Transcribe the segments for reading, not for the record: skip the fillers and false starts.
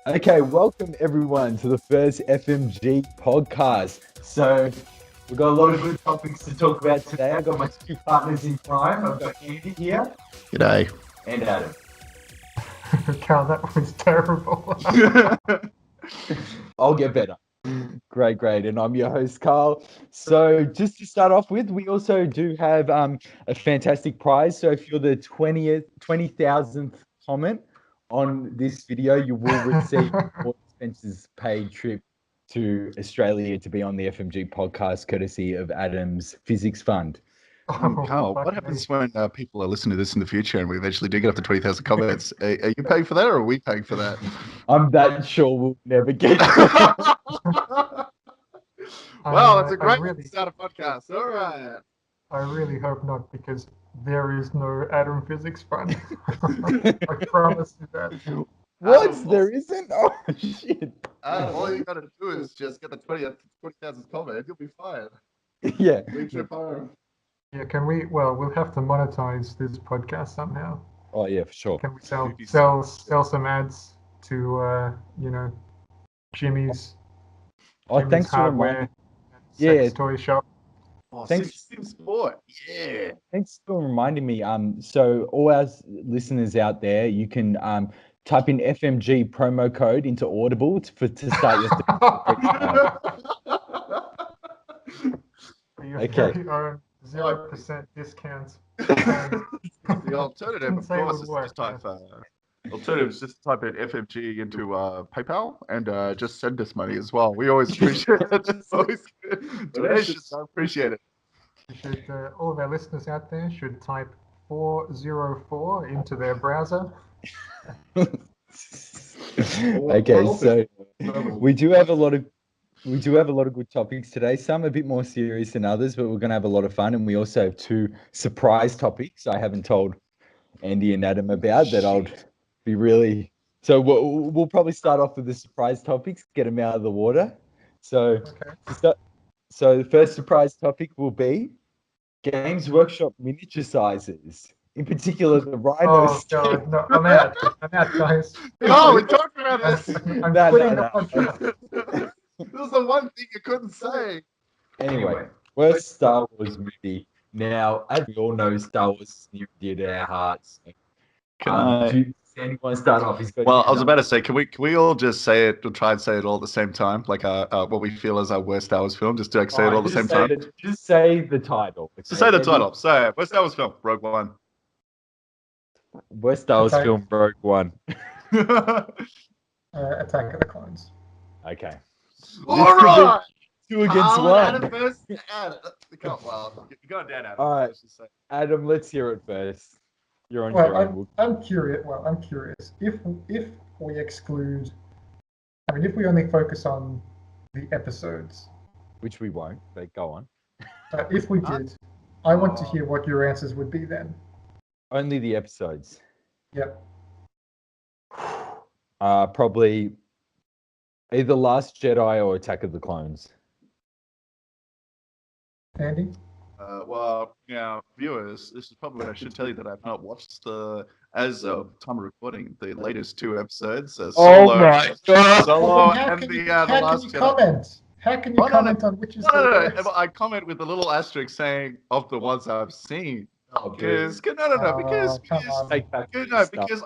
Okay, welcome everyone to the first FMG podcast. So we've got a lot of good topics to talk about today. I've got my two partners in crime. I've got Andy here. G'day. And Adam. Carl, that was terrible. I'll get better. Great. And I'm your host, Carl. So just to start off with, we also do have a fantastic prize. So if you're the 20,000th comment on this video, you will receive more expenses paid trip to Australia to be on the FMG podcast, courtesy of Adam's Physics Fund. Carl, what happens when people are listening to this in the future and we eventually do get up to 20,000 comments? Are you paying for that or are we paying for that? I'm that sure we'll never get Wow, that's a great way to start a podcast. All right. I really hope not, because there is no Adam Physics Fund. I promise you that. What? There isn't? Oh, shit. All you got to do is just get the 20,000 comment. You'll be fine. Yeah. Leave trip home. Yeah, can we? Well, we'll have to monetize this podcast somehow. Oh, yeah, for sure. Can we sell some ads to Jimmy's Thanks for hardware, sex toy shop? Oh, Thanks. Sim Sport. Yeah. Thanks for reminding me. So all our listeners out there, you can type in FMG promo code into Audible to start your Okay. very own 0% discount. The alternative, Didn't of say it course, would is work, just type in FMG into PayPal and just send us money as well. We always appreciate it. It's always good. Donations, I appreciate it. All of our listeners out there should type 404 into their browser. Okay, so we do have a lot of good topics today. Some a bit more serious than others, but we're going to have a lot of fun. And we also have two surprise topics I haven't told Andy and Adam about that I'll be really. So we'll probably start off with the surprise topics, get them out of the water. So the first surprise topic will be Games Workshop miniature sizes. In particular, the Rhino. Oh, God, no, I'm out, guys. Oh, we talked about this. I'm quitting the podcast. This is the one thing you couldn't say. Anyway, worst Star Wars movie. Now, as we all know, Star Wars is near and dear to our hearts. Does anyone start off? Well, I was about to say, can we all just say it, or try and say it all at the same time? Like what we feel is our worst Star Wars film, just to say it all at the same time? Just say the title. Just say the title. So, worst Star Wars film, Rogue One. Worst Star Wars film, Rogue One. Attack of the Clones. Okay. All right. 2 against 1. Adam first. Adam. Well, you're going down, Adam. All right. Adam, let's hear it first. You're on your own. I'm curious. If we exclude, if we only focus on the episodes, which we won't, but go on. If we did, I want to hear what your answers would be then. Only the episodes. Yep. Probably either Last Jedi or Attack of the Clones. Andy? Well, viewers, this is probably when I should tell you that I've not watched as of time of recording, the latest 2 episodes. Solo, oh my God! Solo how and can the you Last Jedi. Comment? How can you comment on which is the best? I comment with a little asterisk saying of the ones I've seen. Because because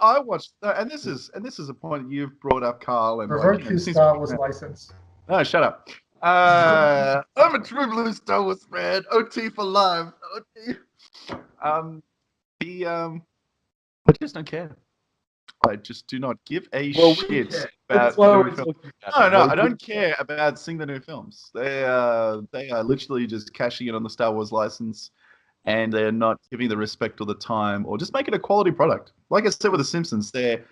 I watched, and this is a point you've brought up, Carl, and revoke his Star Wars license. No, shut up. I'm a true blue Star Wars fan. OT for life. OT. I just don't care. I just do not give a shit about the new films. No, I don't care about seeing the new films. They are literally just cashing in on the Star Wars license, and they're not giving the respect or the time, or just making a quality product. Like I said with the Simpsons, they're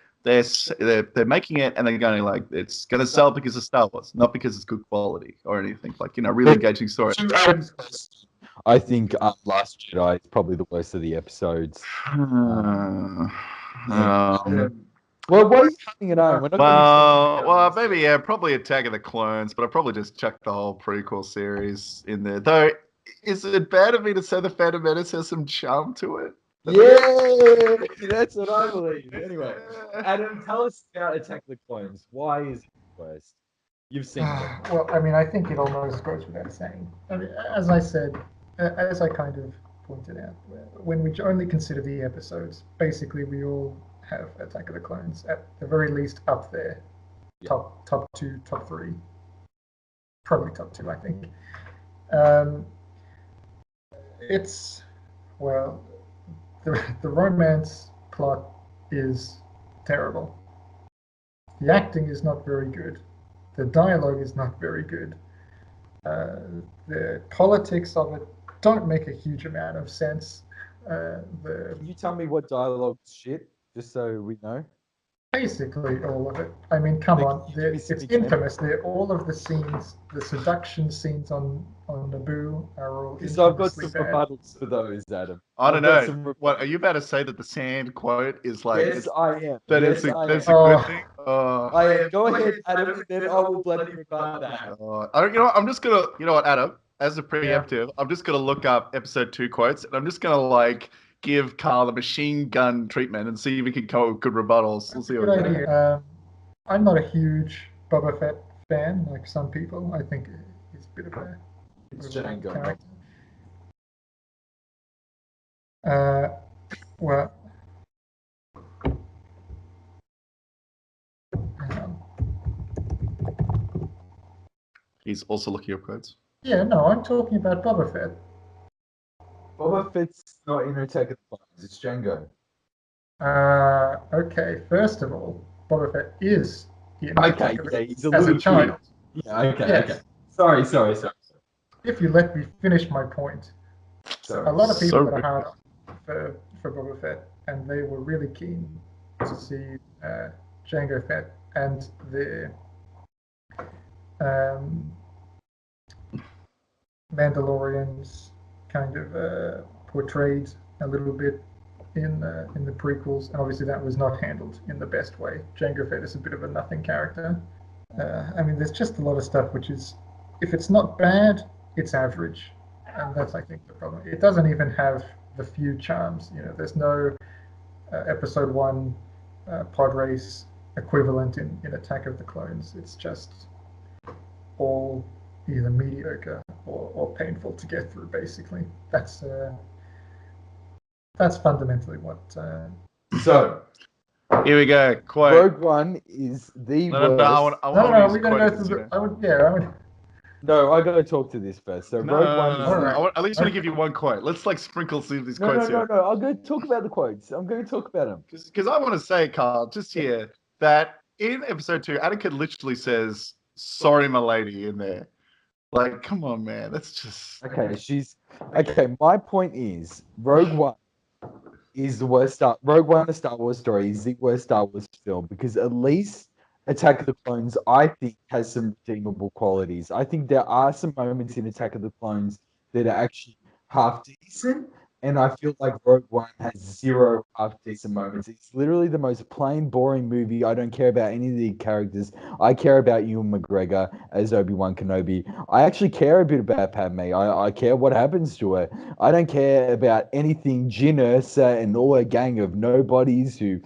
making it and they're going like, it's going to sell because of Star Wars, not because it's good quality or anything. Like, really engaging story. I think Last Jedi is probably the worst of the episodes. Yeah. Well, what are you hanging it on? Well, maybe probably Attack of the Clones, but I'll probably just chuck the whole prequel series in there. Though, is it bad of me to say the Phantom Menace has some charm to it? Yeah, that's what I believe. Anyway, Adam, tell us about Attack of the Clones. Why is it the worst? You've seen it. Well, I mean, I think it almost goes without saying. I mean, as I said, as I kind of pointed out, when we only consider the episodes, basically we all have Attack of the Clones at the very least up there, Yeah. top two, top three, probably top two, I think. It's well, the romance plot is terrible. The acting is not very good. The dialogue is not very good. The politics of it don't make a huge amount of sense. Can you tell me what dialogue shit, just so we know? Basically all of it. I mean, come on, it's infamous. All of the scenes, the seduction scenes on Naboo are all Because I've got some bad. rebuttals for those, Adam. I don't know. What are you about to say that the sand quote is like? Yes, I am. That yes, that's a good thing. I am. Go ahead, Adam, and then I will bloody rebut that. I'm just gonna. You know what, Adam? As a preemptive, I'm just gonna look up episode 2 quotes, and I'm just gonna like give Carl a machine gun treatment and see if we can come up with good rebuttals. We'll see what we do. I'm not a huge Boba Fett fan, like some people. I think he's a bit of a Django. Well, he's also looking up quotes. Yeah, no, I'm talking about Boba Fett. Boba Fett's not in Attack of the Clones. It's Django. Okay. First of all, Boba Fett is in Attack of the Clones he's a little child. Yeah. Okay. Sorry. If you let me finish my point, a lot of people are hard on for Boba Fett, and they were really keen to see Jango Fett and the Mandalorians kind of portrayed a little bit in the prequels, and obviously that was not handled in the best way. Jango Fett is a bit of a nothing character. I mean, there's just a lot of stuff which is, if it's not bad, it's average, and that's, I think, the problem. It doesn't even have the few charms. You know, there's no Episode 1 pod race equivalent in Attack of the Clones. It's just all either mediocre or painful to get through. Basically, that's fundamentally what. So here we go. Quote. Rogue One is the worst. No, we're gonna go through. I would. No, I gotta talk to this first. So Rogue One. I at least want to give you one quote. Let's like sprinkle some of these quotes here. No. I'm going to talk about the quotes. I'm going to talk about them. Because I want to say, Carl, just here that in episode 2, Anakin literally says, "Sorry, my lady," in there. Like, come on, man. That's just okay. My point is, Rogue One is the worst. Rogue One, a Star Wars story, is the worst Star Wars film because at least Attack of the Clones, I think, has some redeemable qualities. I think there are some moments in Attack of the Clones that are actually half decent, and I feel like Rogue One has 0 half decent moments. It's literally the most plain, boring movie. I don't care about any of the characters. I care about Ewan McGregor as Obi-Wan Kenobi. I actually care a bit about Padme. I care what happens to her. I don't care about anything Jyn Erso and all her gang of nobodies who...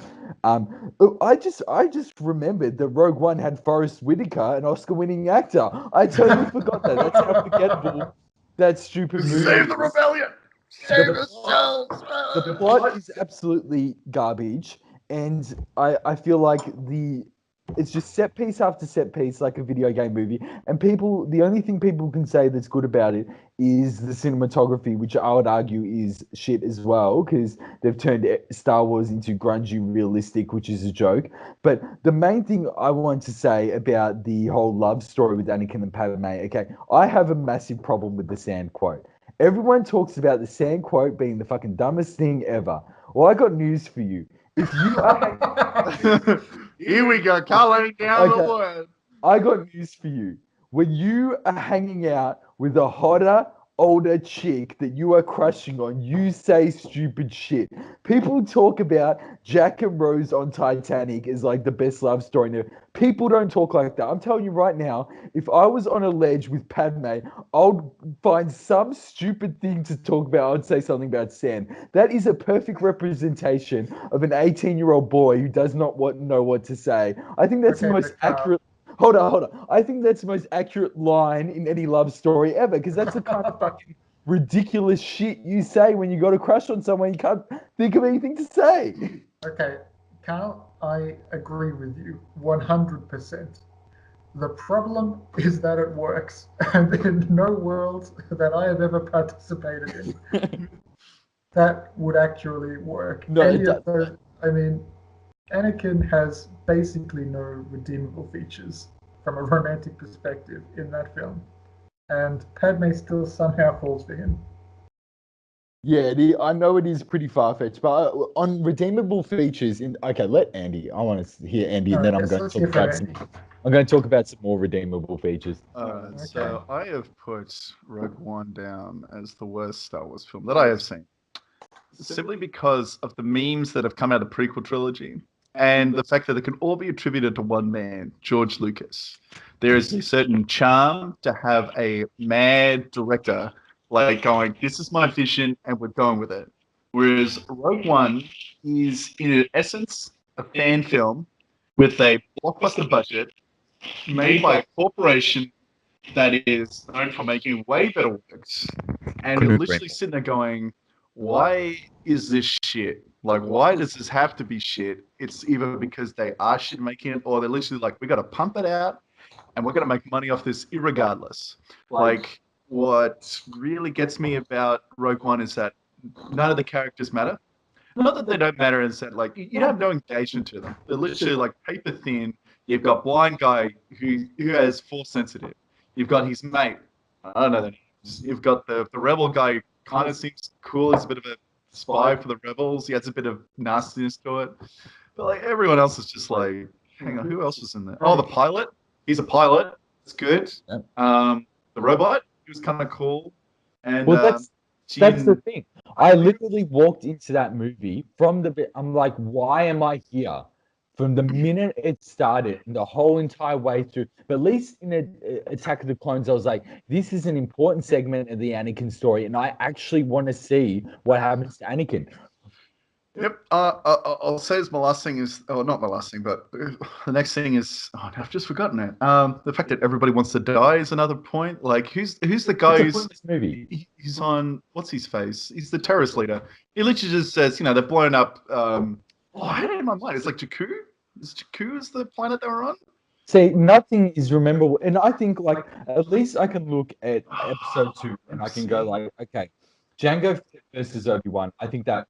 I just remembered that Rogue One had Forrest Whitaker, an Oscar-winning actor. I totally forgot that. That's how forgettable that stupid movie. Save the rebellion! Save yourselves! The plot is absolutely garbage, and I feel like it's just set piece after set piece, like a video game movie. And the only thing people can say that's good about it is the cinematography, which I would argue is shit as well, because they've turned Star Wars into grungy realistic, which is a joke. But the main thing I want to say about the whole love story with Anakin and Padme, okay, I have a massive problem with the sand quote. Everyone talks about the sand quote being the fucking dumbest thing ever. Well, I got news for you. If you are... Here we go, calling down the word. I got news for you. When you are hanging out with a hotter, older chick that you are crushing on, you say stupid shit. People talk about Jack and Rose on Titanic as like the best love story in there. People don't talk like that. I'm telling you right now, if I was on a ledge with Padme, I'd find some stupid thing to talk about. I'd say something about sand. That is a perfect representation of an 18-year-old boy who does not know what to say. I think that's the most accurate. Hold on. I think that's the most accurate line in any love story ever, because that's the kind of fucking ridiculous shit you say when you got a crush on someone you can't think of anything to say. Okay, Carl, I agree with you 100%. The problem is that it works, and in no world that I have ever participated in, that would actually work. No, it does. I mean, Anakin has basically no redeemable features from a romantic perspective in that film, and Padme still somehow falls for him. Yeah, I know it is pretty far-fetched, but on redeemable features, let Andy. I want to hear Andy, and then I'm going to talk about some more redeemable features. Okay. So I have put Rogue One down as the worst Star Wars film that I have seen, simply because of the memes that have come out of the prequel trilogy and the fact that it can all be attributed to one man, George Lucas. There is a certain charm to have a mad director like going, this is my vision and we're going with it. Whereas Rogue One is, in essence, a fan film with a blockbuster budget made by a corporation that is known for making way better works. And you're literally sitting there going, why is this shit? Like, why does this have to be shit? It's either because they are shit making it, or they're literally like, we got to pump it out and we're going to make money off this irregardless. Like, what really gets me about Rogue One is that none of the characters matter. Not that they don't matter, is that, like, you have no engagement to them. They're literally like paper thin. You've got blind guy who has force sensitive. You've got his mate. I don't know the names. You've got the rebel guy who kind of seems cool. He's a bit of a spy for the rebels. He has a bit of nastiness to it. But like everyone else is just like, hang on, who else was in there? Oh, the pilot. He's a pilot. It's good. The robot. He was kind of cool. And that's the thing. I literally walked into that movie from the bit. I'm like, why am I here? From the minute it started, and the whole entire way through. But at least in Attack of the Clones, I was like, this is an important segment of the Anakin story, and I actually want to see what happens to Anakin. Yep. I'll say my last thing is, not my last thing, but the next thing is, I've just forgotten it. The fact that everybody wants to die is another point. Like, who's the guy who's movie? He's on, what's his face? He's the terrorist leader. He literally just says, they're blowing up. I had it in my mind. It's like Jakku. Is Jakku the planet they were on? See, nothing is rememberable, and I think like at least I can look at episode 2 and I can go like, okay, Jango versus Obi-Wan. I think that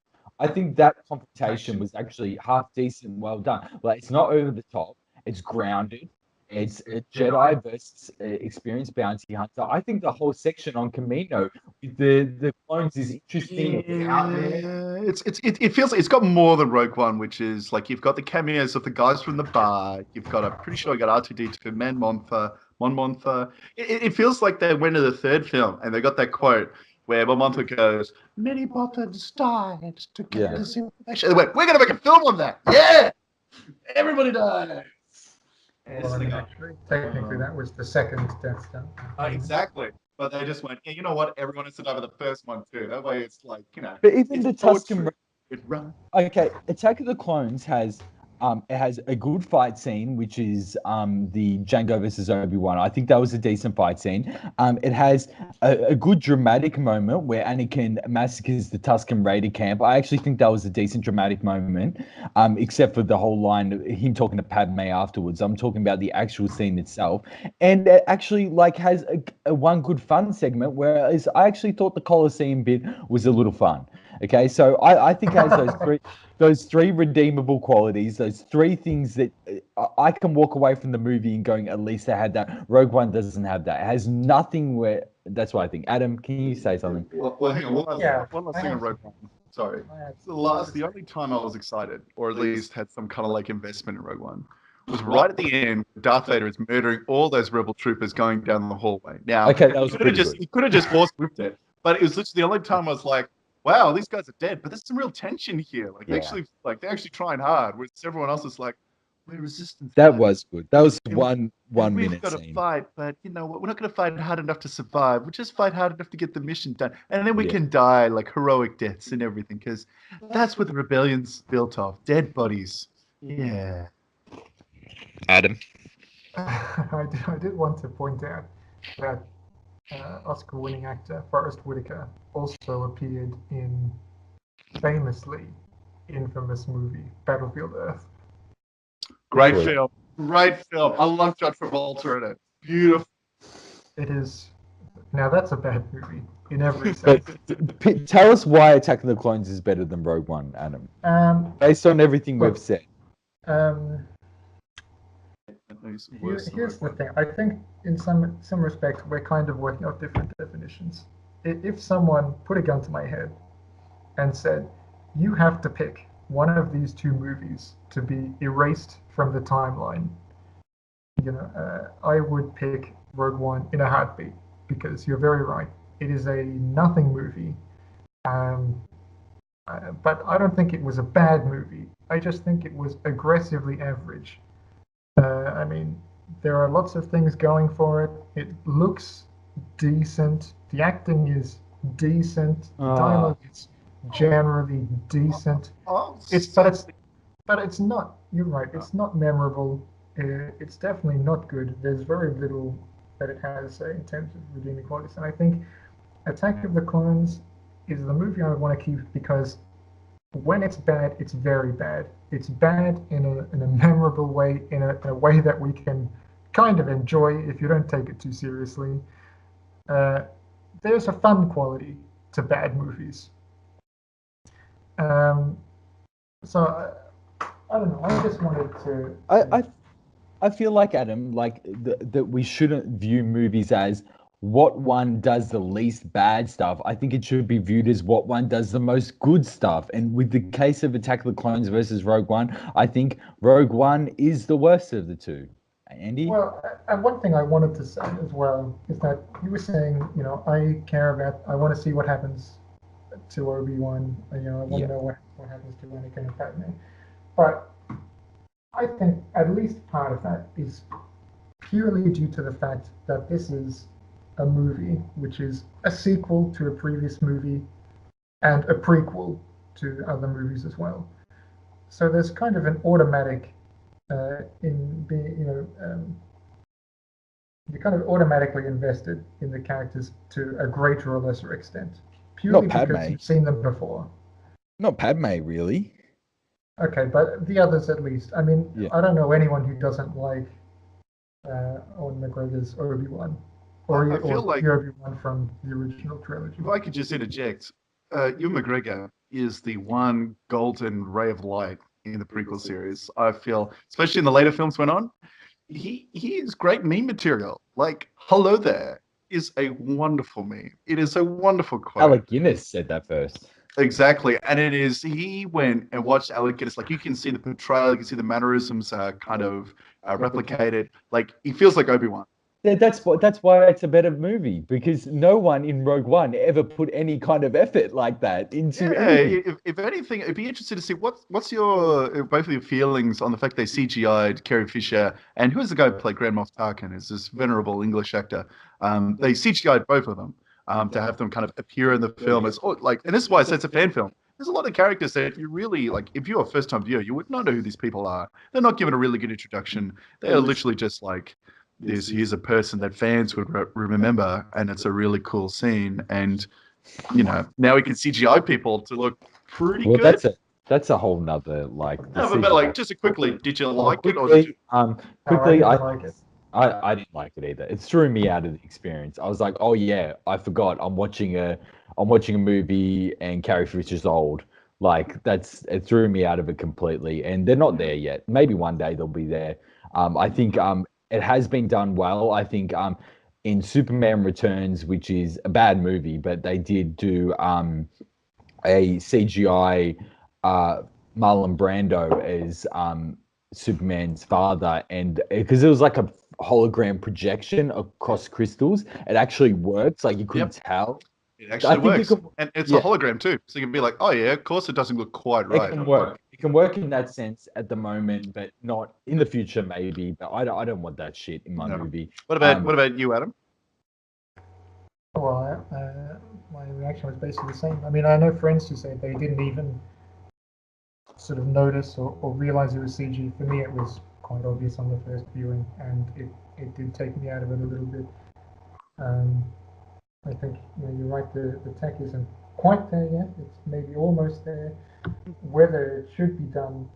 confrontation was actually half decent, well done. Like, it's not over the top. It's grounded. It's a Jedi versus experienced bounty hunter. I think the whole section on Camino with the clones is interesting. Yeah, it feels like it's got more than Rogue One, which is like you've got the cameos of the guys from the bar. You've got, I'm pretty sure you got R2D2, Mon Mothma. It feels like they went to the third film and they got that quote where Mon Mothma goes, "Many Bothans died to get this information." They went, "We're gonna make a film on that." Yeah, everybody died. Well, technically, that was the second Death Star. Exactly. But they just went, yeah, you know what? Everyone has to die with the first one too. That way it's like, But even the Tusken... Run. Okay, Attack of the Clones has... it has a good fight scene, which is the Jango versus Obi-Wan. I think that was a decent fight scene. It has a good dramatic moment where Anakin massacres the Tusken Raider camp. I actually think that was a decent dramatic moment, except for the whole line of him talking to Padme afterwards. I'm talking about the actual scene itself. And it actually has a one good fun segment, whereas I actually thought the Colosseum bit was a little fun. Okay, so I think it has those three redeemable qualities, those three things that I can walk away from the movie and going, at least I had that. Rogue One doesn't have that. It has nothing where... That's what I think. Adam, can you say something? Well hang on. One last thing on Rogue One. Sorry. The only time I was excited, or at least had some kind of like investment in Rogue One, was right at the end. Darth Vader is murdering all those rebel troopers going down the hallway. Now, Okay, that was he could have just force whipped it, but it was literally the only time I was like, wow, these guys are dead, but there's some real tension here. Like they're actually trying hard, whereas everyone else is like, we're resistance. That was good. That was one we've minute got to scene. fight, but you know what? We're not going to fight hard enough to survive. We'll just fight hard enough to get the mission done, and then we can die like heroic deaths and everything, because that's what the rebellion's built off: dead bodies. Yeah. Adam. I did want to point out that Oscar-winning actor Forrest Whitaker also appeared in famously infamous movie Battlefield Earth. Great film. I love John Travolta in it. Beautiful. It is. Now that's a bad movie in every sense. But tell us why Attack of the Clones is better than Rogue One, Adam. Based on everything we've said. Here's the thing. I think in some respects we're kind of working out different definitions. If someone put a gun to my head and said, you have to pick one of these two movies to be erased from the timeline, I would pick Rogue One in a heartbeat, because you're very right. It is a nothing movie. But I don't think it was a bad movie. I just think it was aggressively average. I mean, there are lots of things going for it. It looks decent. The acting is decent. The dialogue is generally decent. But it's not. You're right. It's not memorable. It's definitely not good. There's very little that it has in terms of redeeming qualities. And I think Attack of the Clones is the movie I want to keep, because when it's bad, it's very bad. It's bad in a memorable way, in a way that we can kind of enjoy if you don't take it too seriously. There's a fun quality to bad movies. So I don't know. I just wanted to. I feel like, Adam, that we shouldn't view movies as what one does the least bad stuff. I think it should be viewed as what one does the most good stuff. And with the case of Attack of the Clones versus Rogue One, I think Rogue One is the worst of the two. Andy? Well, and one thing I wanted to say as well is that you were saying, I want to see what happens to Obi-Wan. I want to know what happens to Anakin and Padme. But I think at least part of that is purely due to the fact that this is a movie which is a sequel to a previous movie and a prequel to other movies as well. So there's kind of an automatic in being, you're kind of automatically invested in the characters to a greater or lesser extent, purely because you've seen them before. Not Padme, really. Okay, but the others at least. I mean, I don't know anyone who doesn't like Owen McGregor's Obi-Wan. Or the Obi-Wan from the original trilogy. If I could just interject, Ewan McGregor is the one golden ray of light in the prequel series. I feel, especially in the later films went on, he is great meme material. Like, hello there is a wonderful meme. It is a wonderful quote. Alec Guinness said that first. Exactly. And it is, he went and watched Alec Guinness. Like, you can see the portrayal, you can see the mannerisms kind of replicated. Like, he feels like Obi-Wan. Yeah, that's why it's a better movie, because no one in Rogue One ever put any kind of effort like that into anything. If anything, it'd be interesting to see what's your both of your feelings on the fact they CGI'd Carrie Fisher, and who is the guy who played Grand Moff Tarkin, is this venerable English actor. They CGI'd both of them to have them kind of appear in the film as and this is why I say it's a fan film. There's a lot of characters that you really if you're a first time viewer, you would not know who these people are. They're not given a really good introduction. They are literally just like, here's a person that fans would remember, and it's a really cool scene. And now we can CGI people to look pretty good. That's a whole nother just quickly, did you like it? Or did you... quickly, I didn't like it. I didn't like it either. It threw me out of the experience. I was like, oh yeah, I forgot. I'm watching a movie and Carrie Fisher's old. It threw me out of it completely. And they're not there yet. Maybe one day they'll be there. I think it has been done well. I think in Superman Returns, which is a bad movie, but they did do a CGI Marlon Brando as Superman's father, and because it was like a hologram projection across crystals, it actually works. Like you couldn't tell. It actually works, and it's a yeah, hologram too. So you can be like, oh yeah, of course it doesn't look quite it right. can work. It can work in that sense at the moment, but not in the future, maybe. But I don't want that shit in my movie. What about you, Adam? Well, my reaction was basically the same. I mean, I know friends who say they didn't even sort of notice or realize it was CG. For me, it was quite obvious on the first viewing, and it did take me out of it a little bit. I think you're right. The tech isn't quite there yet. It's maybe almost there. Whether it should be done,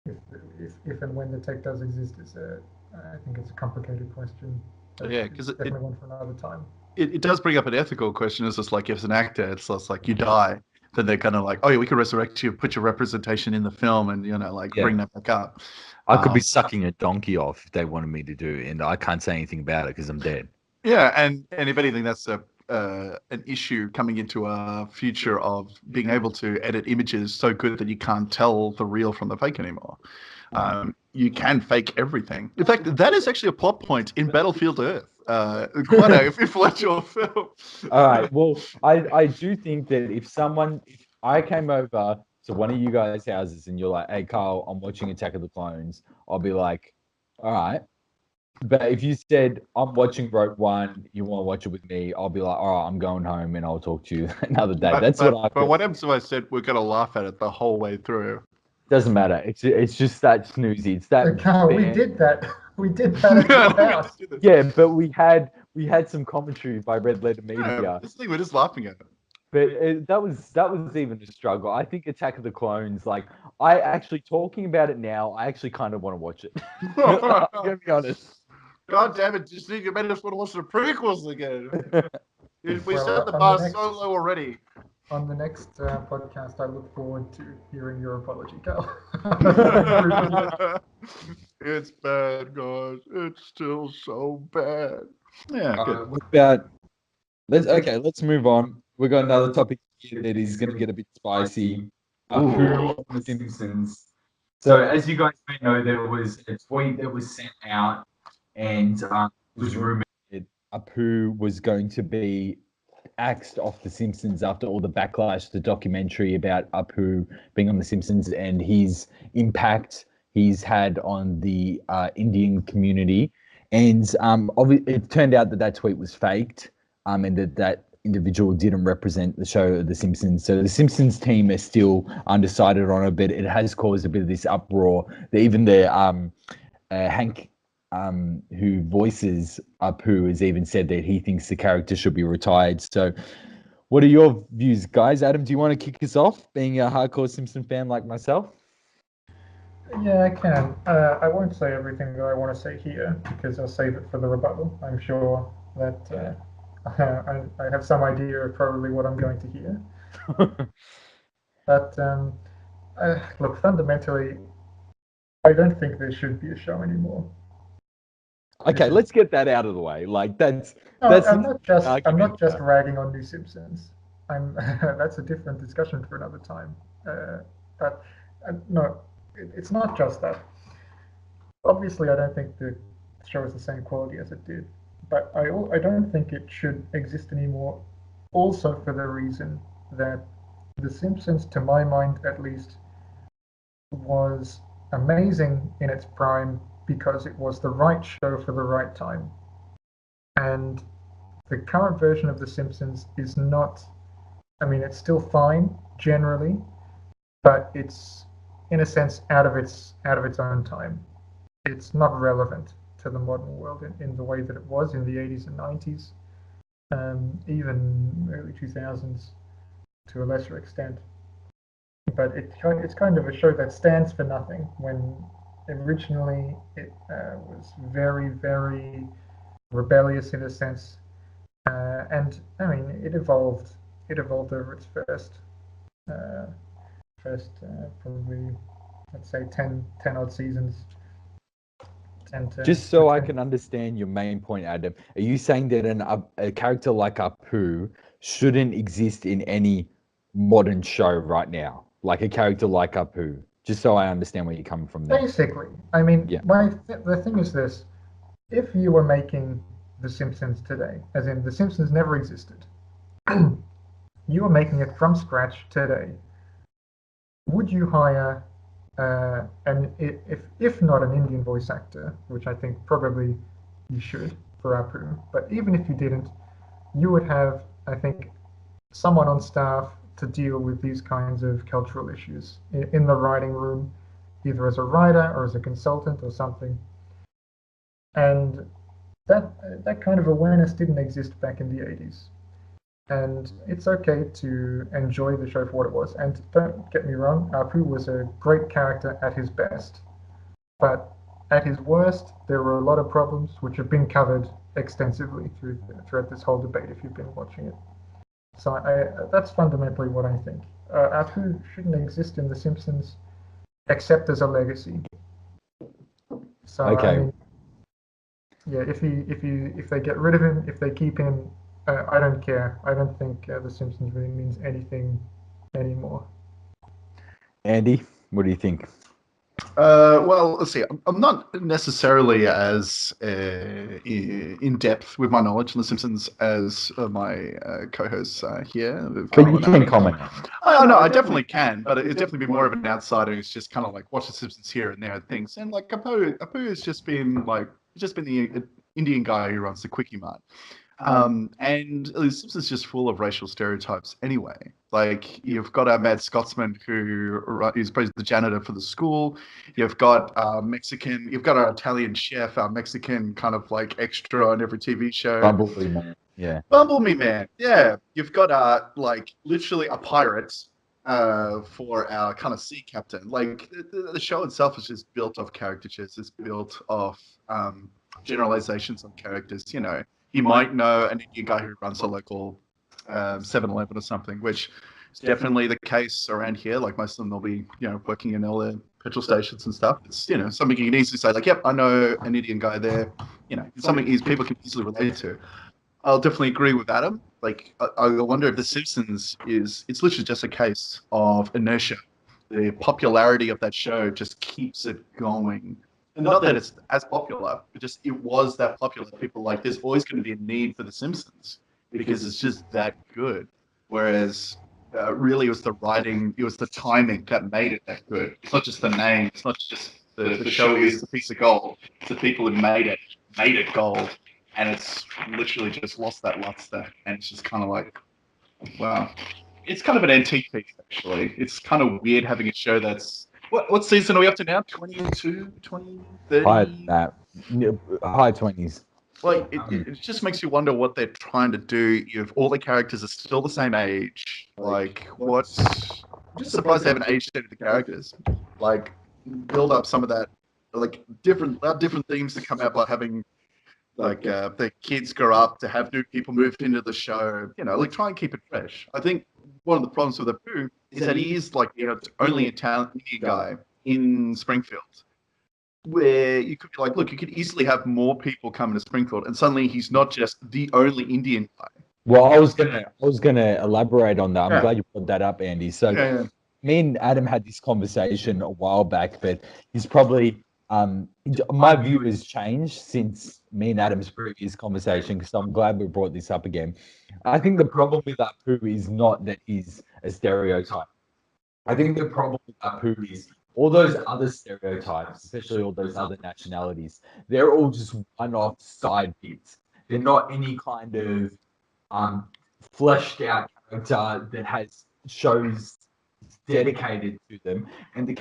if and when the tech does exist, I think it's a complicated question. Yeah, because definitely one for another time. It does bring up an ethical question. It's just like if it's an actor, it's just like you die, then they're kind of like, oh yeah, we can resurrect you, put your representation in the film, and bring that back up. I could be sucking a donkey off if they wanted me to do, and I can't say anything about it because I'm dead. Yeah, and if anything, that's an issue coming into a future of being able to edit images so good that you can't tell the real from the fake anymore. You can fake everything. In fact, that is actually a plot point in Battlefield Earth. Quite a influential film. All right. Well, I do think that if I came over to one of you guys' houses and you're like, hey, Carl, I'm watching Attack of the Clones, I'll be like, all right. But if you said, I'm watching Rogue One, you want to watch it with me, I'll be like, all right, I'm going home and I'll talk to you another day. But what happens if I said we're going to laugh at it the whole way through? Doesn't matter. It's just that snoozy. It's that. Carl, we did that. We did that at your house. Yeah, but we had some commentary by Red Letter Media. Yeah, this thing we're just laughing at it. But that was even a struggle. I think Attack of the Clones, like I actually talking about it now, I actually kind of want to watch it. I'm gonna be honest. God damn it, just you made us want to watch the prequels again. We set the bar so low already. On the next podcast, I look forward to hearing your apology, Carl. It's bad, guys. It's still so bad. Yeah. Good. Let's move on. We've got another topic here that is going to get a bit spicy. Who on The Simpsons? So, as you guys may know, there was a tweet that was sent out, and it was rumored that Apu was going to be axed off The Simpsons after all the backlash, the documentary about Apu being on The Simpsons and his impact he's had on the Indian community. And it turned out that tweet was faked, and that individual didn't represent the show The Simpsons. So the Simpsons team is still undecided on it, but it has caused a bit of this uproar. That even the Hank, who voices Apu, has even said that he thinks the character should be retired. So what are your views, guys? Adam, do you want to kick us off, being a hardcore Simpson fan like myself? Yeah, I can. I won't say everything that I want to say here because I'll save it for the rebuttal. I'm sure that I have some idea of probably what I'm going to hear. But look, fundamentally, I don't think there should be a show anymore. Okay, let's get that out of the way. Like that's. I'm not just ragging on New Simpsons. That's a different discussion for another time. But no, it's not just that. Obviously, I don't think the show is the same quality as it did. But I don't think it should exist anymore, also for the reason that The Simpsons, to my mind at least, was amazing in its prime because it was the right show for the right time. And the current version of The Simpsons is not, it's still fine generally, but it's in a sense out of its own time. It's not relevant to the modern world in the way that it was in the 80s and 90s, even early 2000s to a lesser extent. But it's kind of a show that stands for nothing when originally it was very, very rebellious in a sense. And it evolved over its first probably, let's say 10 odd seasons. Just so I can understand your main point, Adam, are you saying that a character like Apu shouldn't exist in any modern show right now? Like a character like Apu, Just so I understand where you're coming from there. Basically, I mean, Yeah. the thing is this: if you were making The Simpsons today, as in The Simpsons never existed, you were making it from scratch today, would you hire and if not an Indian voice actor, which I think probably you should for Apu, but even if you didn't, you would have, I think, someone on staff to deal with these kinds of cultural issues in the writing room, either as a writer or as a consultant or something. And that kind of awareness didn't exist back in the 80s. And it's okay to enjoy the show for what it was. And don't get me wrong, Apu was a great character at his best. But at his worst, there were a lot of problems which have been covered extensively throughout this whole debate if you've been watching it. So that's fundamentally what I think. Apu shouldn't exist in The Simpsons except as a legacy. So Okay. I mean, yeah, if they get rid of him, if they keep him, I don't care. I don't think The Simpsons really means anything anymore. Andy, what do you think? Well, let's see. I'm not necessarily as in depth with my knowledge on The Simpsons as my co-hosts here. But you can comment. Oh no, I definitely can, but it'd definitely be more of an outsider who's just kind of like watch The Simpsons here and there and things. And like Apu has just been the Indian guy who runs the Quickie Mart. And The Simpsons is just full of racial stereotypes anyway. Like, you've got our mad Scotsman who is basically the janitor for the school. You've got Mexican, you've got our Italian chef, our Mexican kind of like extra on every TV show. Bumblebee Man. Yeah. Bumblebee Man. Yeah. You've got like literally a pirate for our kind of sea captain. Like the show itself is just built off caricatures. It's built off generalizations on characters, you know. You might know an Indian guy who runs a local 7-Eleven or something, which is definitely the case around here. Like most of them, they'll be, you know, working in all their petrol stations and stuff. It's, you know, something you can easily say, like, yep, I know an Indian guy there. You know, it's something people can easily relate to. I'll definitely agree with Adam. Like, I wonder if The Simpsons it's literally just a case of inertia. The popularity of that show just keeps it going. And not that it's as popular, but just it was that popular. People like, there's always going to be a need for The Simpsons because it's just that good. Whereas really it was the writing, it was the timing that made it that good. It's not just the name, it's not just the show is a piece of gold. It's the people who made it gold. And it's literally just lost that luster. And it's just kind of like, wow. It's kind of an antique piece, actually. It's kind of weird having a show that's... What season are we up to now? 22, 20, 30? High 20s. Like, it just makes you wonder what they're trying to do if all the characters are still the same age. Like, what... I'm just surprised they haven't aged any of the characters. Like, build up some of that, like, different themes to come out by having... Like, the kids grow up to have new people moved into the show. You know, like, try and keep it fresh. I think one of the problems with Apu is that he is, like, you know, the only Italian guy in Springfield. Where you could be like, look, you could easily have more people come to Springfield, and suddenly he's not just the only Indian guy. Well, I was gonna elaborate on that. I'm glad you brought that up, Andy. So, me and Adam had this conversation a while back, but he's probably my view has changed since me and Adam's previous conversation, because I'm glad we brought this up again. I think the problem with Apu is not that he's a stereotype. I think the problem with Apu is all those other stereotypes, especially all those other nationalities, they're all just one-off side bits. They're not any kind of fleshed out character that has shows dedicated to them. And the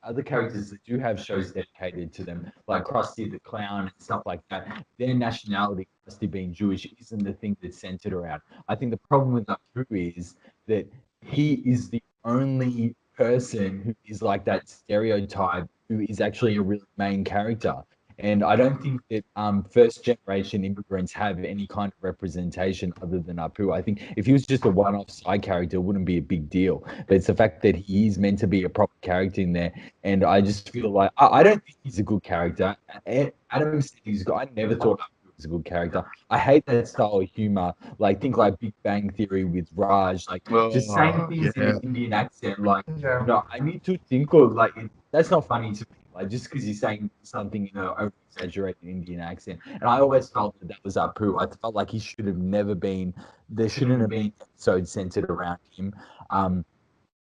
other characters that do have shows dedicated to them, like Krusty the Clown and stuff like that, their nationality, Krusty being Jewish, isn't the thing that's centered around. I think the problem with Apu is that he is the only person who is like that stereotype who is actually a real main character. And I don't think that first generation immigrants have any kind of representation other than Apu. I think if he was just a one-off side character, it wouldn't be a big deal. But it's the fact that he is meant to be a proper character in there. And I just feel like I don't think he's a good character. Adam said he's good. I never thought Apu is a good character. I hate that style of humor. Like think like Big Bang Theory with Raj, like just saying things in an Indian accent. Like I need to think of like that's not funny to me. Like just because you're saying something in an over exaggerated Indian accent, and I always felt that was Apu. I felt like he should have never been. There shouldn't have been episodes centered around him.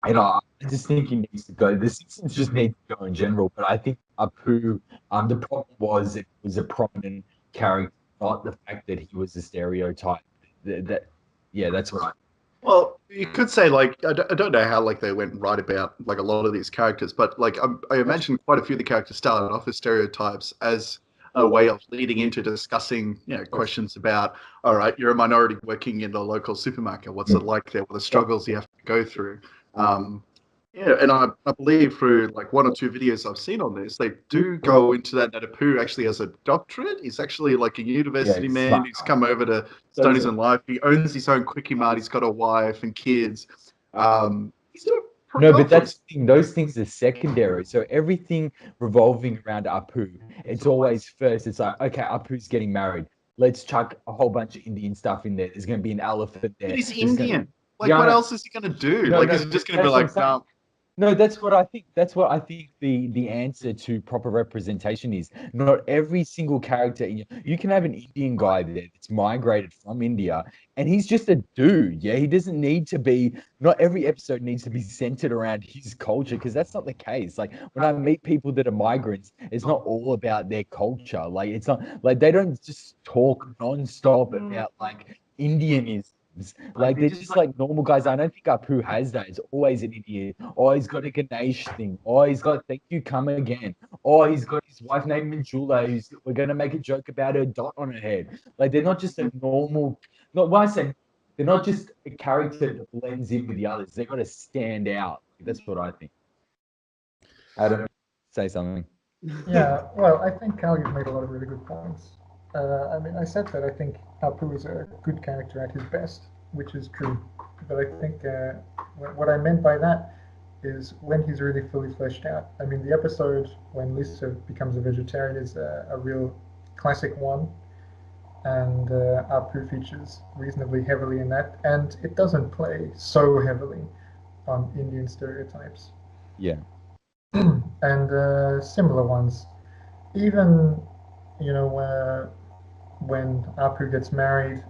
I just think he needs to go. The Simpsons just need to go in general. But I think Apu, the problem was it was a prominent character, not the fact that he was a stereotype. That's what I. Well, you could say like I don't know how like they went right about like a lot of these characters, but like I imagine quite a few of the characters started off as stereotypes as a way of leading into discussing questions about, all right, you're a minority working in the local supermarket. What's it like there? What are the struggles you have to go through? And I believe through like one or two videos I've seen on this, they do go into that Apu actually has a doctorate. He's actually like a university man who's come over to start his own life. He owns his own Quickie Mart. He's got a wife and kids. He's doing no, but that's the thing. Those things are secondary. So everything revolving around Apu, it's always first. It's like, okay, Apu's getting married. Let's chuck a whole bunch of Indian stuff in there. There's going to be an elephant there. But he's Indian. Like, what else is he going to do? Is he just going to be like, no, that's what I think. That's what I think the answer to proper representation is. Not every single character you can have an Indian guy there that's migrated from India, and he's just a dude. Yeah, he doesn't need to be. Not every episode needs to be centered around his culture, because that's not the case. Like when I meet people that are migrants, it's not all about their culture. Like it's not like they don't just talk nonstop about like Indianism. Like they're just like normal guys. I don't think Apu has that. It's always an idiot. Oh, he's got a Ganesh thing. Oh, he's got thank you, come again. Oh, he's got his wife named Manjula. We're gonna make a joke about her dot on her head. Like they're not just a normal. Not when I say they're not just a character that blends in with the others. They got to stand out. That's what I think. Adam, say something. Yeah, well, I think Cal, you've made a lot of really good points. I mean, I said that I think Apu is a good character at his best, which is true. But I think what I meant by that is when he's really fully fleshed out. I mean, the episode when Lisa becomes a vegetarian is a real classic one, and Apu features reasonably heavily in that, and it doesn't play so heavily on Indian stereotypes. Yeah. And similar ones. Even, when Apu gets married,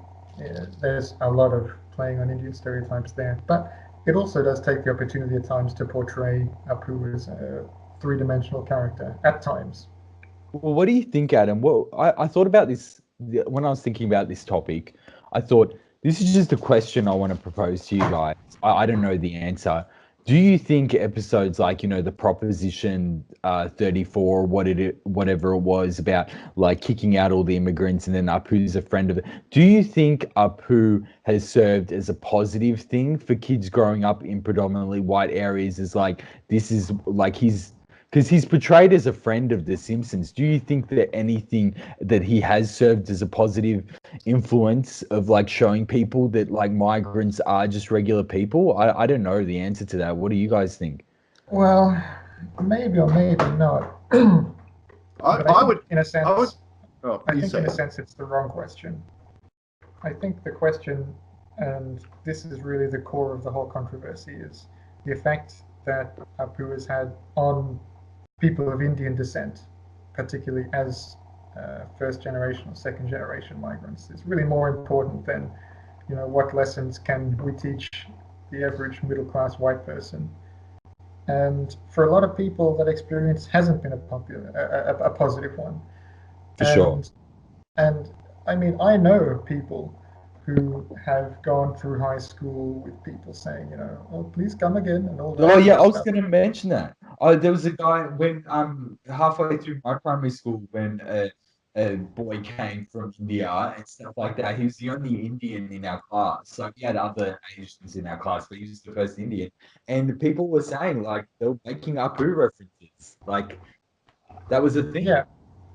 there's a lot of playing on Indian stereotypes there. But it also does take the opportunity at times to portray Apu as a three-dimensional character at times. Well, what do you think, Adam? Well, I thought about this when I was thinking about this topic. I thought this is just a question I want to propose to you guys. I don't know the answer. Do you think episodes like, the Proposition 34, whatever it was about like kicking out all the immigrants and then Apu's a friend of it. Do you think Apu has served as a positive thing for kids growing up in predominantly white areas? Is like, this is like because he's portrayed as a friend of the Simpsons. Do you think that anything that he has served as a positive influence of like showing people that like migrants are just regular people? I don't know the answer to that. What do you guys think? Well, maybe or maybe not. I would, in a sense, I think in a sense it's the wrong question. I think the question, and this is really the core of the whole controversy, is the effect that Apu has had on people of Indian descent, particularly as first generation or second generation migrants, is really more important than, what lessons can we teach the average middle class white person. And for a lot of people, that experience hasn't been a positive one. For sure. And I mean, I know people who have gone through high school with people saying, oh, please come again and all that. Oh yeah, I was going to mention that. There was a guy when halfway through my primary school when a boy came from India and stuff like that. He was the only Indian in our class. So we had other Asians in our class, but he was the first Indian. And people were saying like they were making Apu references. Like that was a thing. Yeah.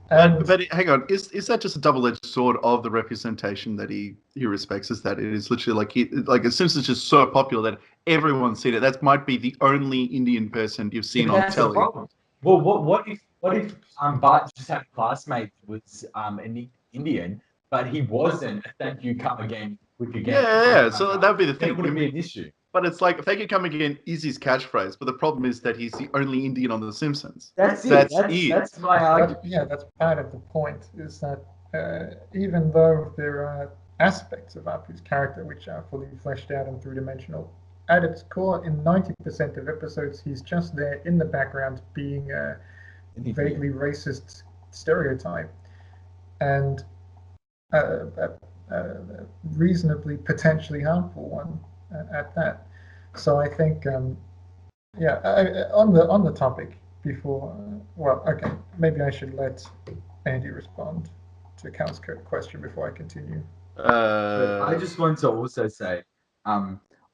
But hang on, is that just a double-edged sword of the representation that he respects? Is that it is literally like The Simpsons is just so popular that everyone's seen it. That might be the only Indian person you've seen on telly. Well, what if Bart just had a classmate that was an Indian, but he wasn't a thank you, come again, quick again. Yeah. So that would be the thing. It wouldn't be an issue. But it's like, thank you, come again is his catchphrase. But the problem is that he's the only Indian on The Simpsons. That's my argument. That's part of the point, is that even though there are aspects of Apu's character which are fully fleshed out and three-dimensional, at its core, in 90% of episodes, he's just there in the background being a vaguely racist stereotype, and a reasonably potentially harmful one at that. So I think, on the topic before, maybe I should let Andy respond to Cal's question before I continue. I just want to also say,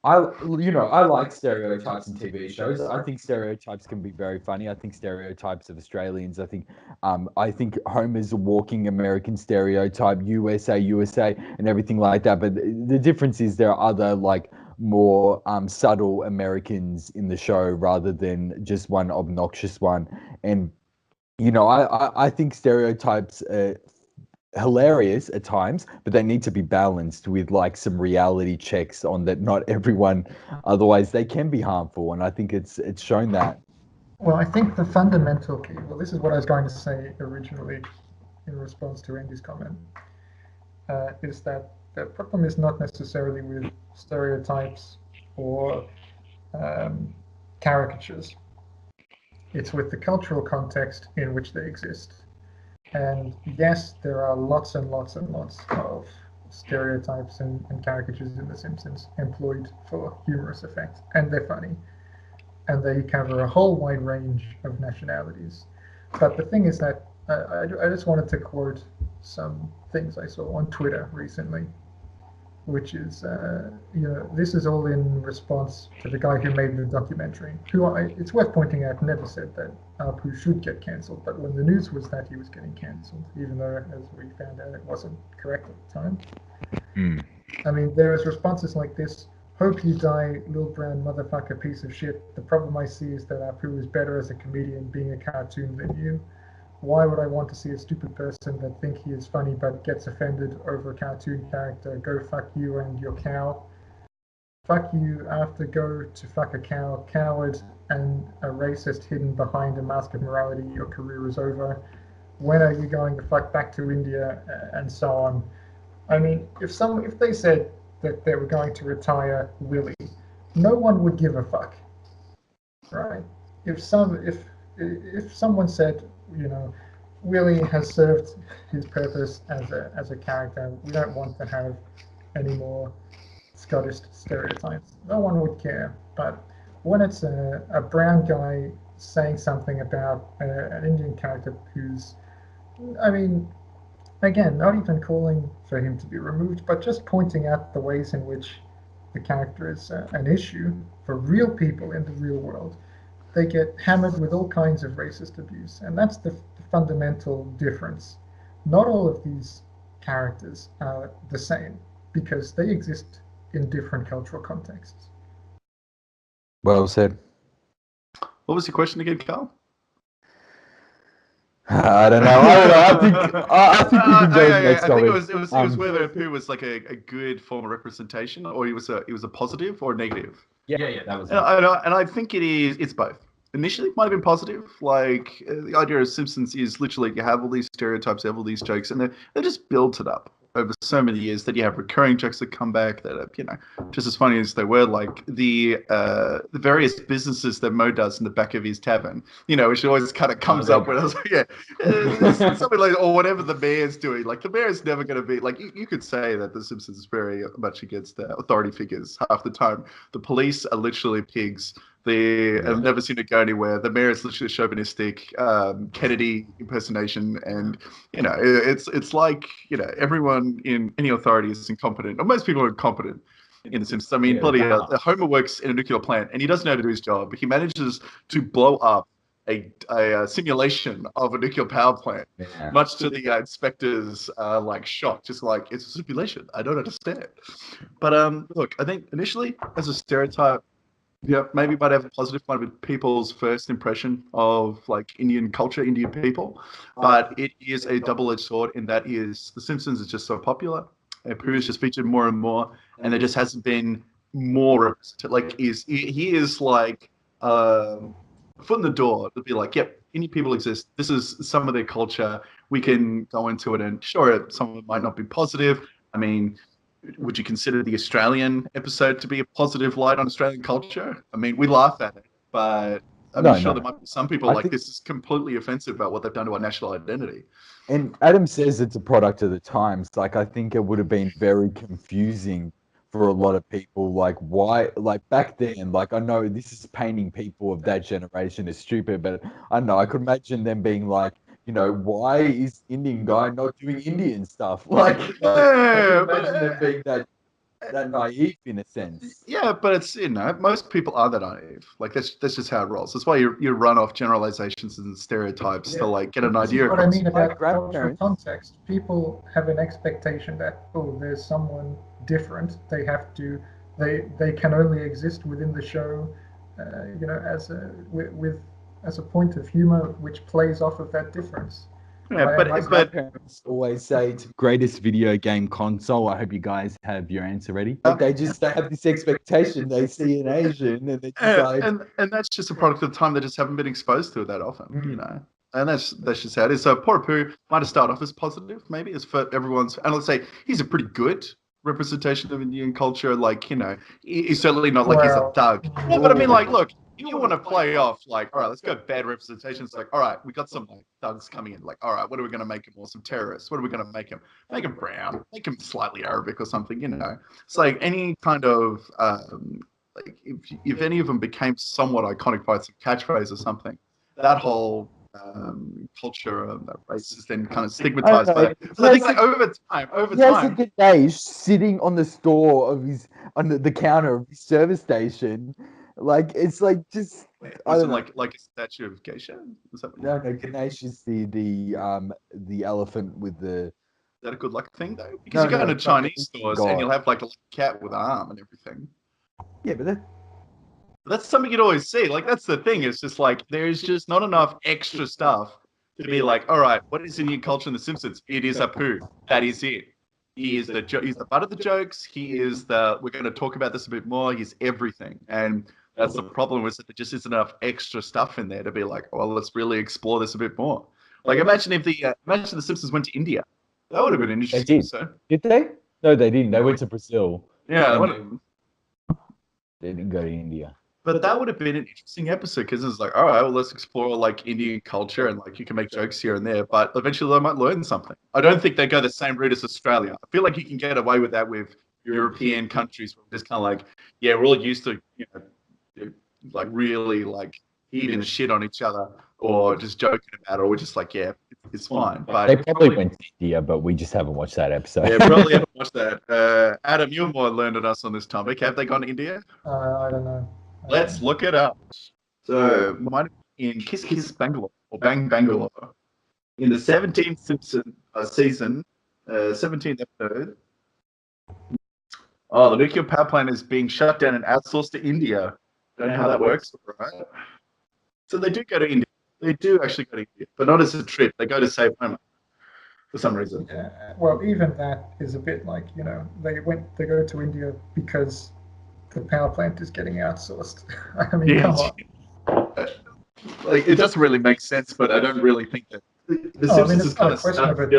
I like stereotypes in TV shows. I think stereotypes can be very funny. I think stereotypes of Australians. I think Homer's a walking American stereotype, USA, and everything like that. But the difference is there are other more subtle Americans in the show rather than just one obnoxious one. And I think stereotypes are hilarious at times, but they need to be balanced with some reality checks on that not everyone, otherwise they can be harmful, and I think it's shown that. Well, I think the fundamental key, this is what I was going to say originally in response to Andy's comment, is that the problem is not necessarily with stereotypes or caricatures. It's with the cultural context in which they exist. And yes, there are lots and lots and lots of stereotypes and caricatures in The Simpsons employed for humorous effect, and they're funny. And they cover a whole wide range of nationalities. But the thing is that I just wanted to quote some things I saw on Twitter recently, which is, this is all in response to the guy who made the documentary, who it's worth pointing out never said that Apu should get cancelled, but when the news was that he was getting cancelled, even though, as we found out, it wasn't correct at the time. I mean, there is responses like this: "Hope you die, little brown motherfucker piece of shit. The problem I see is that Apu is better as a comedian being a cartoon than you. Why would I want to see a stupid person that think he is funny but gets offended over a cartoon character? Go fuck you and your cow. Fuck you after go to fuck a cow, coward and a racist hidden behind a mask of morality. Your career is over. When are you going the fuck back to India?" And so on. I mean, if they said that they were going to retire Willie, no one would give a fuck, right? If someone said, Willie has served his purpose as a character, we don't want to have any more Scottish stereotypes, no one would care. But when it's a brown guy saying something about an Indian character who's, again, not even calling for him to be removed, but just pointing out the ways in which the character is an issue for real people in the real world, they get hammered with all kinds of racist abuse. And that's the fundamental difference. Not all of these characters are the same because they exist in different cultural contexts. Well said. What was your question again, Carl? I don't know. I think we can go to the next topic. I think it was whether Apu was a good form of representation, or he was a positive or a negative. Yeah, that was. And I think it's both. Initially, it might have been positive. The idea of Simpsons is literally you have all these stereotypes, you have all these jokes, and they just built it up over so many years that you have recurring jokes that come back that are, just as funny as they were, like the various businesses that Mo does in the back of his tavern, which always kind of comes up when I was like, something like, or whatever the mayor's doing. Like, the mayor's never going to be, you could say that The Simpsons is very much against the authority figures half the time. The police are literally pigs. I've never seen it go anywhere. The mayor is literally chauvinistic, Kennedy impersonation, and it's like everyone in any authority is incompetent, or most people are incompetent in The Simpsons. I mean, bloody hell, Homer works in a nuclear plant, and he doesn't know how to do his job. He manages to blow up a simulation of a nuclear power plant, much to the inspectors shock, just like, it's a simulation. I don't understand. But look, I think initially as a stereotype, Yeah, maybe might have a positive one with people's first impression of like Indian culture, Indian people, but it is a double-edged sword in that is The Simpsons is just so popular, and Pooh is just featured more and more, and there just hasn't been more represented. Like he is like foot in the door to be like, yep, Indian people exist. This is some of their culture. We can go into it, and sure, some of it might not be positive. I mean, would you consider the Australian episode to be a positive light on Australian culture? I mean, we laugh at it, but I'm sure there might be some people like this is completely offensive about what they've done to our national identity. And Adam says it's a product of the times. Like, I think it would have been very confusing for a lot of people. Like, why, like back then, like, I know this is painting people of that generation as stupid, but I don't know, I could imagine them being like, why is Indian guy not doing Indian stuff? Like, I can imagine them being that naive in a sense. Yeah, but it's most people are that naive. Like that's just how it rolls. That's why you run off generalizations and stereotypes to like get an idea. What I mean about cultural context, people have an expectation that there's someone different. They have to, they can only exist within the show, as a point of humor which plays off of that difference. Yeah, but parents always say it's the greatest video game console. I hope you guys have your answer ready. Like they have this expectation. They see an Asian and they decide, and that's just a product of the time. They just haven't been exposed to it that often, And that's just how it is. So poor Pooh might have started off as positive, maybe as for everyone's. And let's say he's a pretty good representation of Indian culture. Like he's certainly not like he's a thug. No, but I mean, like, look. You want to play off like, all right, let's go bad representations. Like, all right, we got some like thugs coming in. Like, all right, what are we going to make him? Or some terrorists? What are we going to make him? Make him brown. Make him slightly Arabic or something. It's like any kind of like if any of them became somewhat iconic by some catchphrase or something, that whole culture of that race is then kind of stigmatized. So I think like over time, Ganesh sitting on the store of on the counter of his service station. Like it's like just like a statue of Geisha. No, Ganesh is the elephant with the. Is that a good luck thing though? Because you go into Chinese stores and you'll have like a cat with an arm and everything. Yeah, but that's something you'd always see. Like that's the thing. It's just like there's just not enough extra stuff to be like, all right, what is Indian culture in The Simpsons? It is a Pooh. That is it. He's the butt of the jokes. We're going to talk about this a bit more. He's everything. And that's the problem with it. There just isn't enough extra stuff in there to be like, well, let's really explore this a bit more. Like imagine if the Simpsons went to India. That would have been an interesting episode. Did they? No, they didn't. They went to Brazil. Yeah. They didn't go to India. But that would have been an interesting episode because it's like, all right, well, let's explore like Indian culture and like you can make jokes here and there, but eventually they might learn something. I don't think they go the same route as Australia. I feel like you can get away with that with European countries where it's kind of like, yeah, we're all used to, like really like eating shit on each other or just joking about it, or we're just like, yeah, it's fine. But they probably went to India, but we just haven't watched that episode. Yeah, probably haven't watched that. Adam, you're more learned than us on this topic. Have they gone to India? I don't know. Let's look it up. So, in Kiss Kiss Bangalore, or Bang Bangalore, in the 17th Simpson season, 17th episode, the nuclear power plant is being shut down and outsourced to India. Don't know how that works, right? So they do go to India. They do actually go to India, but not as a trip. They go to save home for some reason. Yeah, well, even that is a bit like, they go to India because the power plant is getting outsourced. I mean, come on. Like, it doesn't really make sense, but I don't really think that. It's not a question of it.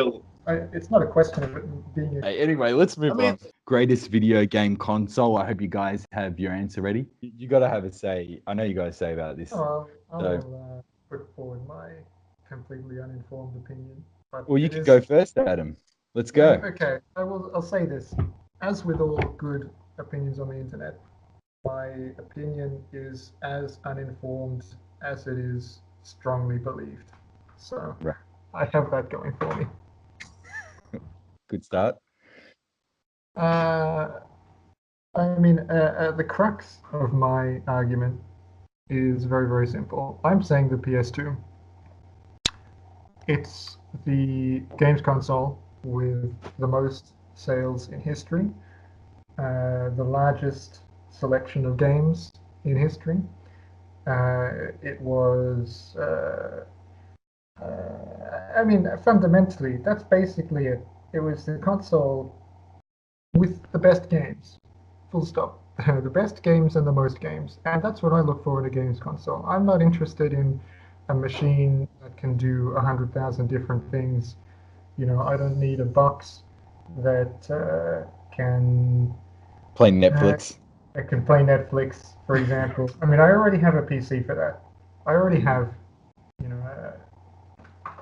It's not a question of it being. Anyway, let's move on. Greatest video game console. I hope you guys have your answer ready. You got to have a say. I know you got to say about this. I'll put forward my completely uninformed opinion. Well, you can go first, Adam. Let's go. Okay, I'll say this. As with all good opinions on the internet, my opinion is as uninformed as it is strongly believed. So right. I have that going for me. Good start. The crux of my argument is very, very simple. I'm saying the PS2. It's the games console with the most sales in history, the largest selection of games, in history. It was, I mean, fundamentally, that's basically it. It was the console with the best games, full stop. The best games and the most games. And that's what I look for in a games console. I'm not interested in a machine that can do 100,000 different things. You know, I don't need a box that can Play Netflix. that can play Netflix, for example. I mean, I already have a PC for that. I already have, you know,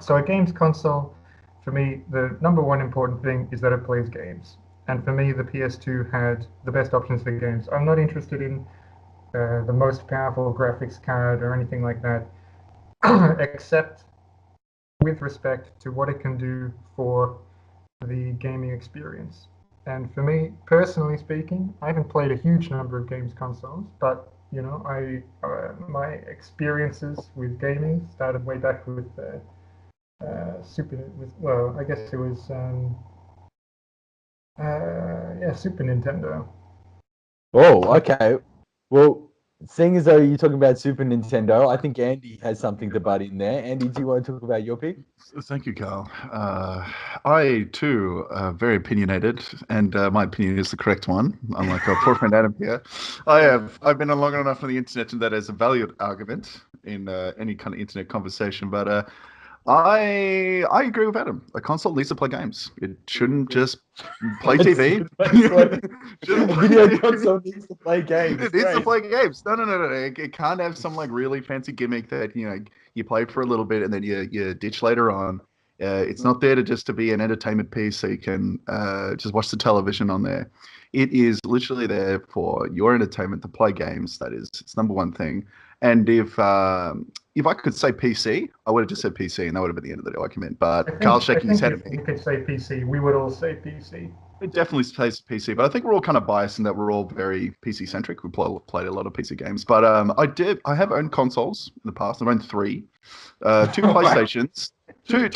so a games console, for me, the number one important thing is that it plays games. And for me, the PS2 had the best options for games. I'm not interested in the most powerful graphics card or anything like that, except with respect to what it can do for the gaming experience. And for me, personally speaking, I haven't played a huge number of games consoles, but you know, my experiences with gaming started way back with I guess it was Super Nintendo. Oh, okay. Well, seeing as though you're talking about Super Nintendo, I think Andy has something to butt in there. Andy, do you want to talk about your pick? Thank you, Carl. I too very opinionated, and my opinion is the correct one. Unlike our poor friend Adam here, I've been on long enough on the internet, and that is a valued argument in any kind of internet conversation. But I agree with Adam. A console needs to play games. It shouldn't just play TV. Video console needs to play games. It needs to play games. No. It can't have some like really fancy gimmick that you play for a little bit and then you ditch later on. It's not there to be an entertainment piece so you can just watch the television on there. It is literally there for your entertainment to play games. That is its number one thing. And if I could say PC, I would have just said PC, and that would have been the end of the argument. But Carl's shaking his head at me. If you could say PC, we would all say PC. It definitely says PC, but I think we're all kind of biased in that we're all very PC centric. We played a lot of PC games, but I have owned consoles in the past. I've owned 3, 2 PlayStations, 2.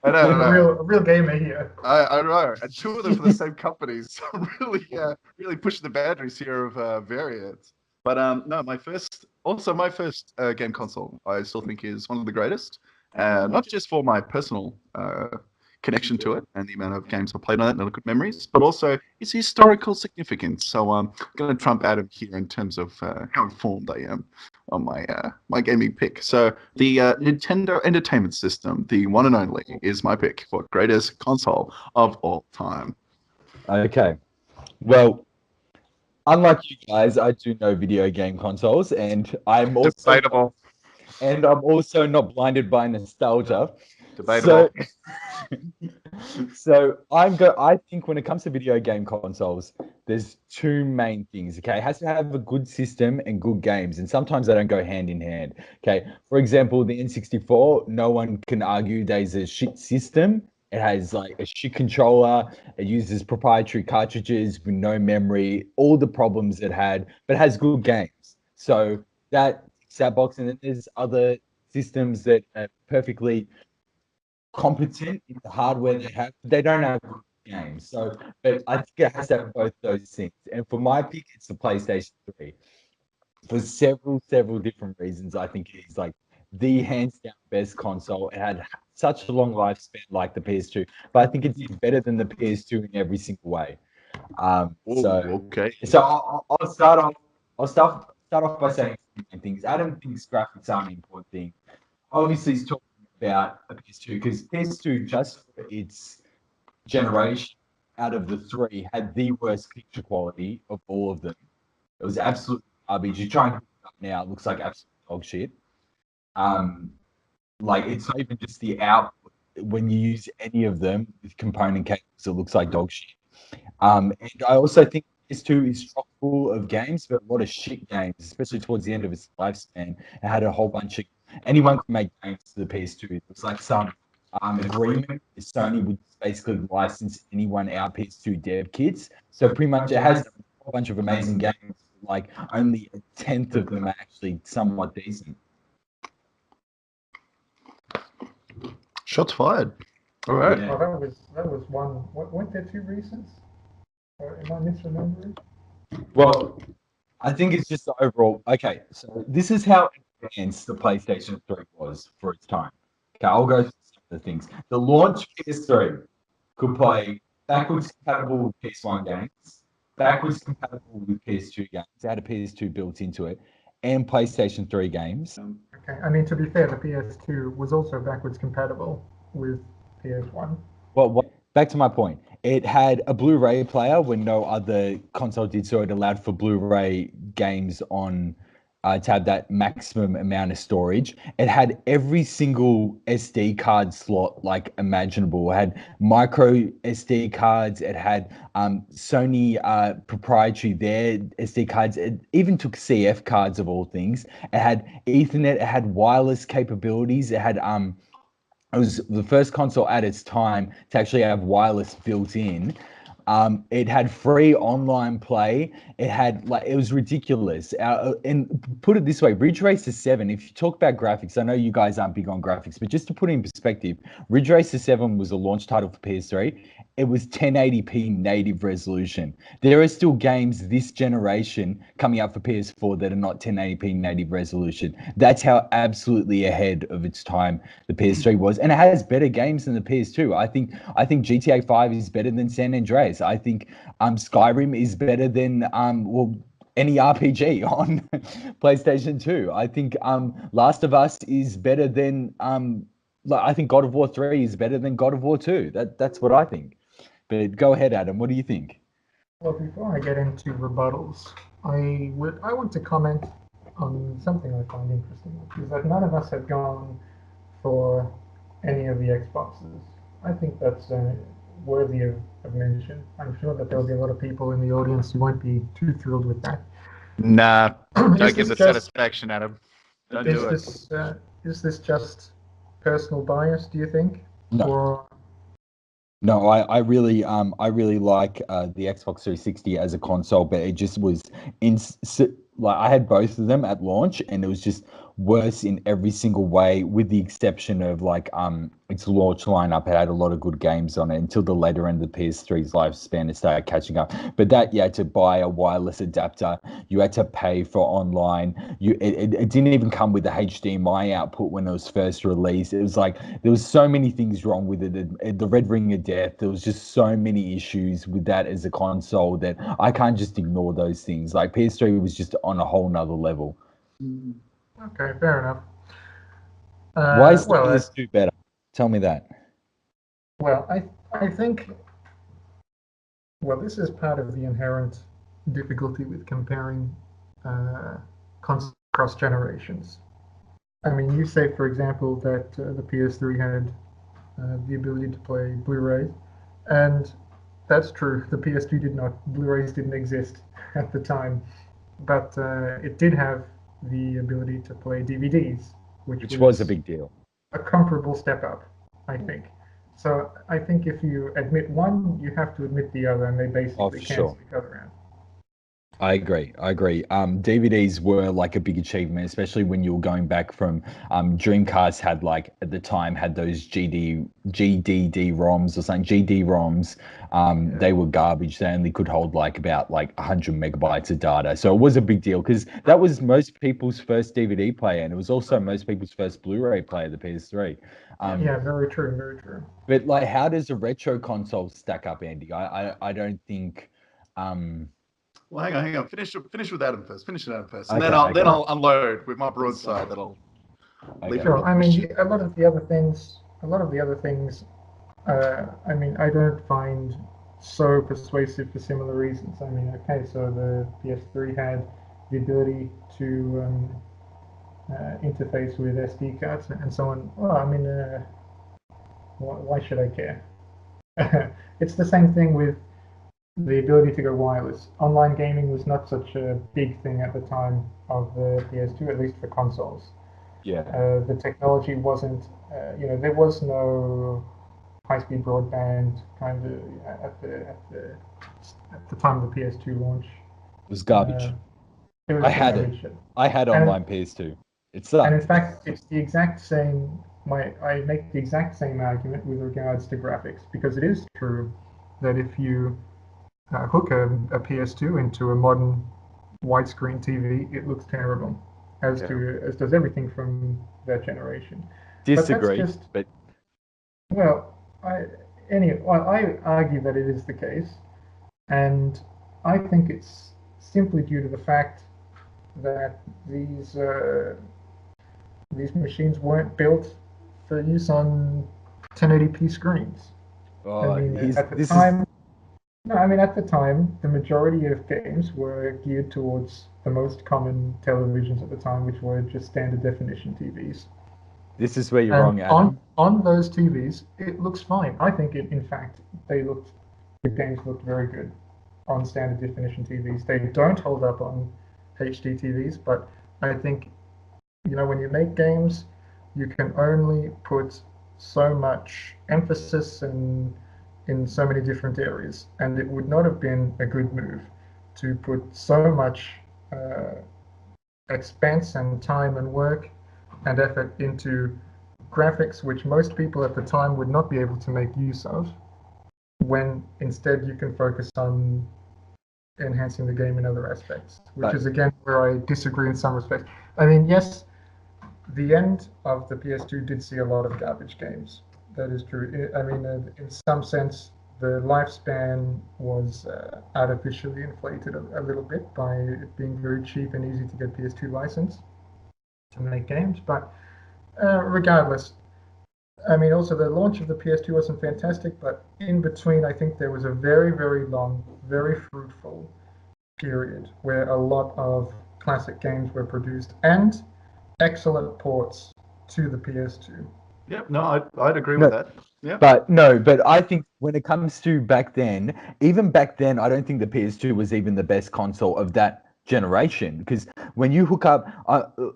I know. A real gamer here. I know, and 2 of them for the same companies. So I'm really pushing the boundaries here of variants. But no, my first game console, I still think is one of the greatest, not just for my personal connection to it and the amount of games I played on it and the good memories, but also its historical significance. So I'm going to trump Adam here in terms of how informed I am on my gaming pick. So the Nintendo Entertainment System, the one and only, is my pick for greatest console of all time. Okay. Well, unlike you guys, I do know video game consoles, and I'm also debatable. And I'm also not blinded by nostalgia. Debatable. So I think when it comes to video game consoles, there's 2 main things. Okay, it has to have a good system and good games, and sometimes they don't go hand in hand. Okay, for example, the N64, no one can argue there's a shit system. It has like a shit controller. It uses proprietary cartridges with no memory. All the problems it had, but it has good games. So that box, and then there's other systems that are perfectly competent in the hardware they have, but they don't have good games. So, but I think it has to have both those things. And for my pick, it's the PlayStation 3. For several different reasons, I think it is like the hands down best console. It had such a long lifespan like the PS2, but I think it's better than the PS2 in every single way. Okay. So I'll start off by saying things. Adam thinks graphics are an important thing. Obviously, he's talking about a PS2 because PS2, just for its generation out of the 3, had the worst picture quality of all of them. It was absolute garbage. You try and pick it up now, it looks like absolute dog shit. Like it's not even just the output. When you use any of them with component cables, it looks like dog shit. And I also think PS2 is chock full of games, but a lot of shit games, especially towards the end of its lifespan. It had a whole bunch of anyone could make games to the PS2. It was like some agreement with Sony would basically license anyone our PS2 dev kits. So pretty much it has a whole bunch of amazing games. Like only a tenth of them are actually somewhat decent. Shots fired. All right. Yeah. Well, that was one. Weren't there 2 reasons? Or am I misremembering? Well, I think it's just the overall. Okay, so this is how advanced the PlayStation 3 was for its time. Okay, I'll go through some of the things. The launch PS3 could play backwards compatible with PS1 games, backwards compatible with PS2 games. It had a PS2 built into it, and PlayStation 3 games. Okay, I mean, to be fair, the PS2 was also backwards compatible with PS1. Well, back to my point. It had a Blu-ray player when no other console did, so it allowed for Blu-ray games on to have that maximum amount of storage. It had every single SD card slot like imaginable. It had micro SD cards. It had Sony proprietary their SD cards. It even took CF cards of all things. It had Ethernet. It had wireless capabilities. It had it was the first console at its time to actually have wireless built in. It had free online play. It had it was ridiculous. And put it this way, Ridge Racer 7, if you talk about graphics, I know you guys aren't big on graphics, but just to put it in perspective, Ridge Racer 7 was a launch title for PS3. It was 1080p native resolution. There are still games this generation coming out for PS4 that are not 1080p native resolution. That's how absolutely ahead of its time the PS3 was, and it has better games than the PS2. I think GTA 5 is better than San Andreas. I think Skyrim is better than any RPG on PlayStation 2. I think Last of Us is better than I think God of War 3 is better than God of War 2. That's what I think. But go ahead, Adam. What do you think? Well, before I get into rebuttals, I want to comment on something I find interesting, which is that none of us have gone for any of the Xboxes. I think that's worthy of mention. I'm sure that there'll be a lot of people in the audience who won't be too thrilled with that. Nah, don't give the satisfaction, Adam. Don't do it. Is this just personal bias, do you think? No. Or... No, I really like the Xbox 360 as a console, but it just was I had both of them at launch, and it was just worse in every single way, with the exception of its launch lineup. It had a lot of good games on it until the later end of the PS3's lifespan. It started catching up, but that you had to buy a wireless adapter, you had to pay for online. It didn't even come with the HDMI output when it was first released. It was like there was so many things wrong with it. The Red Ring of Death. There was just so many issues with that as a console that I can't just ignore those things. Like PS3 was just on a whole nother level. Okay, fair enough. Why is the PS2 better? Tell me that. Well, I think, well, this is part of the inherent difficulty with comparing consoles across generations. I mean, you say, for example, that the PS3 had the ability to play Blu-ray, and that's true. The PS2 did not. Blu-rays didn't exist at the time, but it did have the ability to play DVDs, which was a big deal. A comparable step up, I think. So I think if you admit one, you have to admit the other, and they basically cancel each other out. I agree. DVDs were like a big achievement, especially when you were going back from Dreamcast had at the time had those GDD ROMs or something, GD ROMs. They were garbage. They only could hold about 100 megabytes of data. So it was a big deal because that was most people's first DVD player, and it was also most people's first Blu-ray player, the PS3. Yeah, very true, very true. But how does a retro console stack up, Andy? I don't think. Well, hang on. Finish with Adam first. And then I'll unload with my broadside. That'll. Sure. I mean, a lot of the other things. I mean, I don't find so persuasive for similar reasons. I mean, okay, so the PS3 had the ability to interface with SD cards and so on. Well, I mean, why should I care? It's the same thing with the ability to go wireless. Online gaming was not such a big thing at the time of the PS2, at least for consoles. Yeah. The technology wasn't, there was no high-speed broadband kind of at the time of the PS2 launch. It was garbage. I had online PS2. It sucked. And in fact, it's the exact same. I make the exact same argument with regards to graphics, because it is true that if you hook a PS2 into a modern widescreen TV, it looks terrible, as does everything from that generation. Disagree, but well, I argue that it is the case, and I think it's simply due to the fact that these machines weren't built for use on 1080p screens. At the time, the majority of games were geared towards the most common televisions at the time, which were just standard definition TVs. This is where you're wrong, Adam. On those TVs, it looks fine. I think, in fact, the games looked very good on standard definition TVs. They don't hold up on HD TVs, but I think, when you make games, you can only put so much emphasis in so many different areas, and it would not have been a good move to put so much expense and time and work and effort into graphics which most people at the time would not be able to make use of, when instead you can focus on enhancing the game in other aspects, which is again where I disagree in some respects. Yes, the end of the PS2 did see a lot of garbage games. That is true. In some sense, the lifespan was artificially inflated a little bit by it being very cheap and easy to get PS2 license to make games. But regardless, also the launch of the PS2 wasn't fantastic, but in between, I think there was a very, very long, very fruitful period where a lot of classic games were produced and excellent ports to the PS2. Yep, no, I'd agree with that. Yeah. But I think when it comes to even back then, I don't think the PS2 was even the best console of that generation, because when you hook up,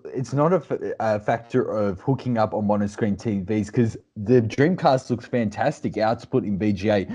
it's not a factor of hooking up on monoscreen TVs, because the Dreamcast looks fantastic output in VGA.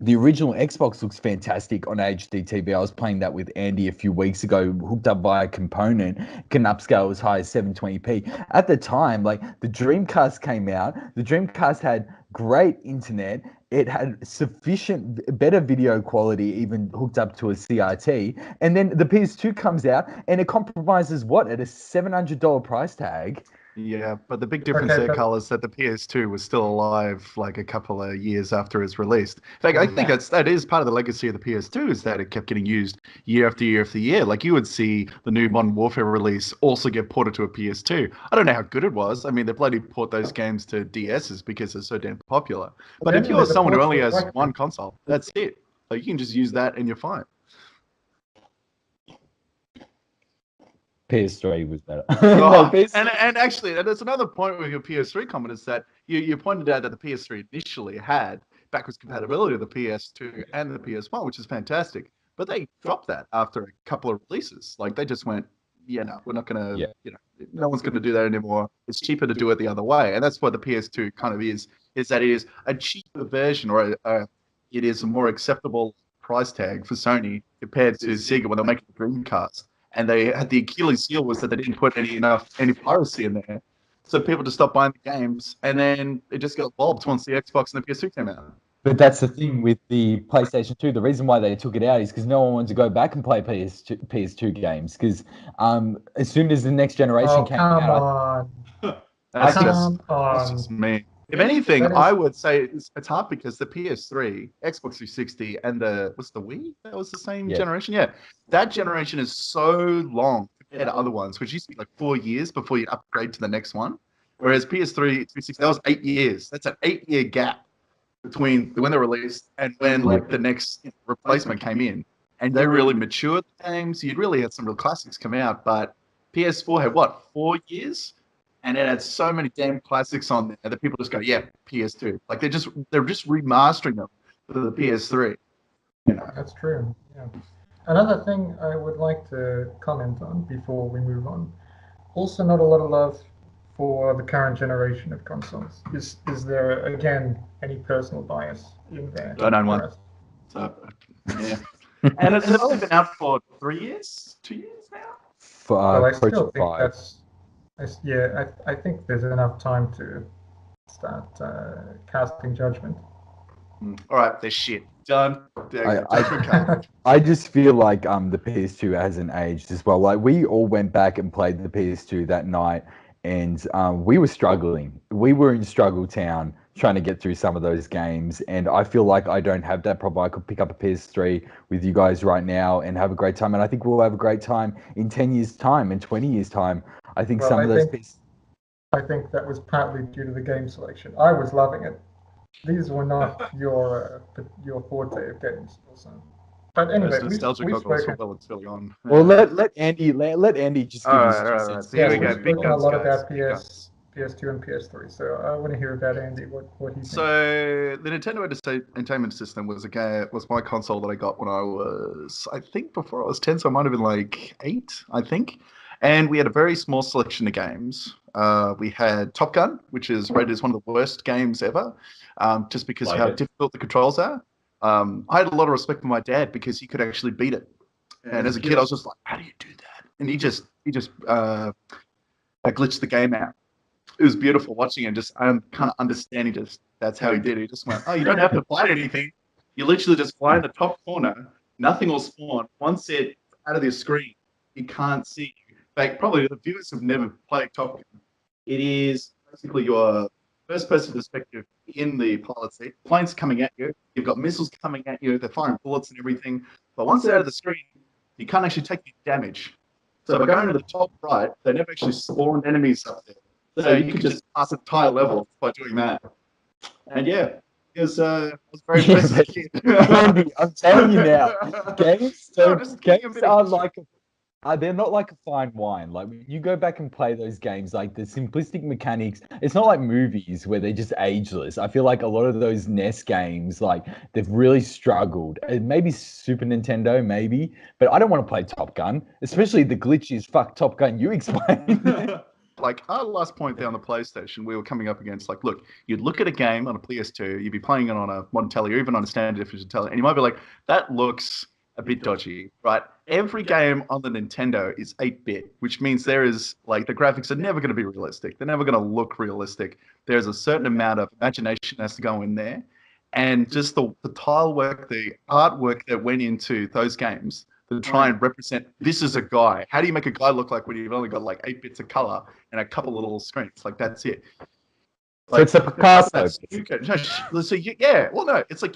The original Xbox looks fantastic on HD TV. I was playing that with Andy a few weeks ago, hooked up via component, can upscale as high as 720p. At the time, like, the Dreamcast came out, the Dreamcast had great internet, it had sufficient better video quality, even hooked up to a CRT, and then the PS2 comes out and it compromises at a $700 price tag. Yeah, but the big difference there, Carl, is that the PS2 was still alive like a couple of years after it was released. In fact, I think that is part of the legacy of the PS2, is that it kept getting used year after year after year. Like, you would see the new Modern Warfare release also get ported to a PS2. I don't know how good it was. They bloody port those games to DSs because they're so damn popular. But if you're someone who only has one console, that's it. Like, you can just use that and you're fine. PS3 was better. And actually, there's another point with your PS3 comment, is that you pointed out that the PS3 initially had backwards compatibility of the PS2 and the PS1, which is fantastic. But they dropped that after a couple of releases. Like, they just went, we're not going to, no one's going to do that anymore. It's cheaper to do it the other way. And that's what the PS2 kind of is that it is a cheaper version, or it is a more acceptable price tag for Sony compared to Sega when they're making the Dreamcast. And they had the Achilles heel was that they didn't put any piracy in there, so people just stopped buying the games, and then it just got bobbed once the Xbox and the PS2 came out. But that's the thing with the PlayStation 2. The reason why they took it out is because no one wanted to go back and play PS2 games. Because as soon as the next generation came out, that's just me. If anything, I would say it's hard because the PS3, Xbox 360, and the Wii? That was the same generation? Yeah. That generation is so long compared to other ones, which used to be like 4 years before you upgrade to the next one. Whereas PS3, 360, that was 8 years. That's an 8-year gap between when they were released and when the next replacement came in. And they really matured the games. You really had some real classics come out, but PS4 had 4 years? And it had so many damn classics on there that people just go, PS2. Like, they're just remastering them for the PS3. That's true. Yeah. Another thing I would like to comment on before we move on. Also, not a lot of love for the current generation of consoles. Is there, again, any personal bias in there? I don't want. So, yeah. And it's only been out for 3 years, 2 years now. I still think that's. I think there's enough time to start casting judgment. All right, they're shit. Done. I just feel like the PS2 hasn't aged as well. Like we all went back and played the PS2 that night, and we were struggling. We were in struggle town trying to get through some of those games, and I feel like I don't have that problem. I could pick up a PS3 with you guys right now and have a great time, and I think we'll have a great time in 10 years' time and 20 years' time. I think I think that was partly due to the game selection. I was loving it. These were not your forte of games, also. But anyway, we've spoken. Well, let Andy just give his 2 cents. So here we We've go. Big spoken a guns, lot guys. about PS2 and PS3, so I want to hear about Andy. What he thinks. So the Nintendo Entertainment System was my console that I got when I was, I think, before I was 10, so I might have been like 8, I think. And we had a very small selection of games. We had Top Gun, which is rated as one of the worst games ever, just because of how difficult the controls are. I had a lot of respect for my dad because he could actually beat it. And as a kid, I was just like, how do you do that? And he just glitched the game out. It was beautiful watching it. Just kind of understanding that's how he did it. He just went, oh, you don't have to fight anything. You literally just fly in the top corner. Nothing will spawn. Once it's out of your screen, you can't see. Like probably the viewers have never played Top Gun. It is basically your first-person perspective in the pilot seat. Planes coming at you. You've got missiles coming at you. They're firing bullets and everything. But once they're out of the screen, you can't actually take any damage. So by going to the top right, they never actually spawned enemies up there. So you could just pass entire levels by doing that. And yeah, it was very impressive. Andy, I'm telling you now, games are like they're not like a fine wine. Like when you go back and play those games, like the simplistic mechanics, it's not like movies where they're just ageless. I feel like a lot of those NES games, like they've really struggled. Maybe Super Nintendo, maybe, but I don't want to play Top Gun, especially the glitches. Fuck Top Gun, you explain. Like our last point there on the PlayStation, we were coming up against like, look, you'd look at a game on a PS2, you'd be playing it on a modern telly or even on a standard definition telly, and you might be like, that looks a bit dodgy, right? Every game on the Nintendo is 8-bit, which means there is like the graphics are never going to be realistic. They're never going to look realistic. There's a certain amount of imagination that has to go in there, and just the tile work, the artwork that went into those games to try and represent this is a guy. How do you make a guy look like when you've only got like 8 bits of color and a couple of little screens? Like that's it. Like, so it's a Picasso. It's like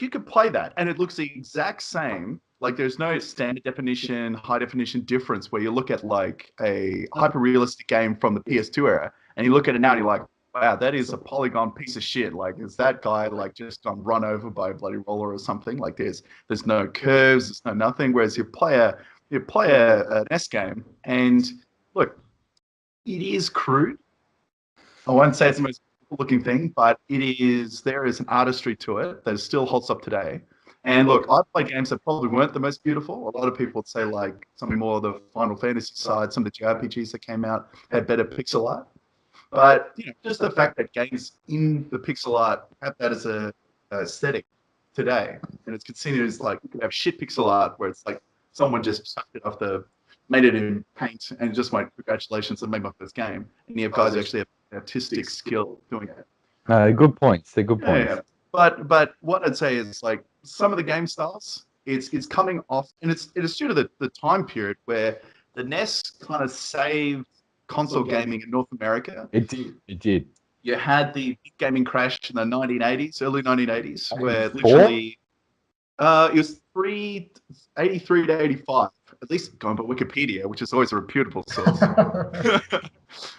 you could play that and it looks the exact same. Like there's no standard definition, high definition difference where you look at like a hyper realistic game from the PS2 era and you look at it now and you're like, wow, that is a polygon piece of shit. Like, is that guy like just run over by a bloody roller or something? Like, there's no curves, there's no nothing. Whereas you play an S game, and look, it is crude. I won't say it's the most looking thing, but there is an artistry to it that still holds up today. And look, I've played games that probably weren't the most beautiful. A lot of people would say like something more of the Final Fantasy side, some of the JRPGs that came out had better pixel art. But just the fact that games in the pixel art have that as a aesthetic today, and it's considered as like you could have shit pixel art where it's like someone just sucked it off made it in paint and just went, congratulations, I made my first game. And you have guys who actually have artistic skill doing it. Good points. They're good points. Yeah. But what I'd say is like some of the game styles, it's coming off, and it's due to the time period where the NES kind of saved console gaming in North America. It did. You had the big gaming crash in the 1980s, early 1980s, where literally it was 83 to 85, at least going by Wikipedia, which is always a reputable source.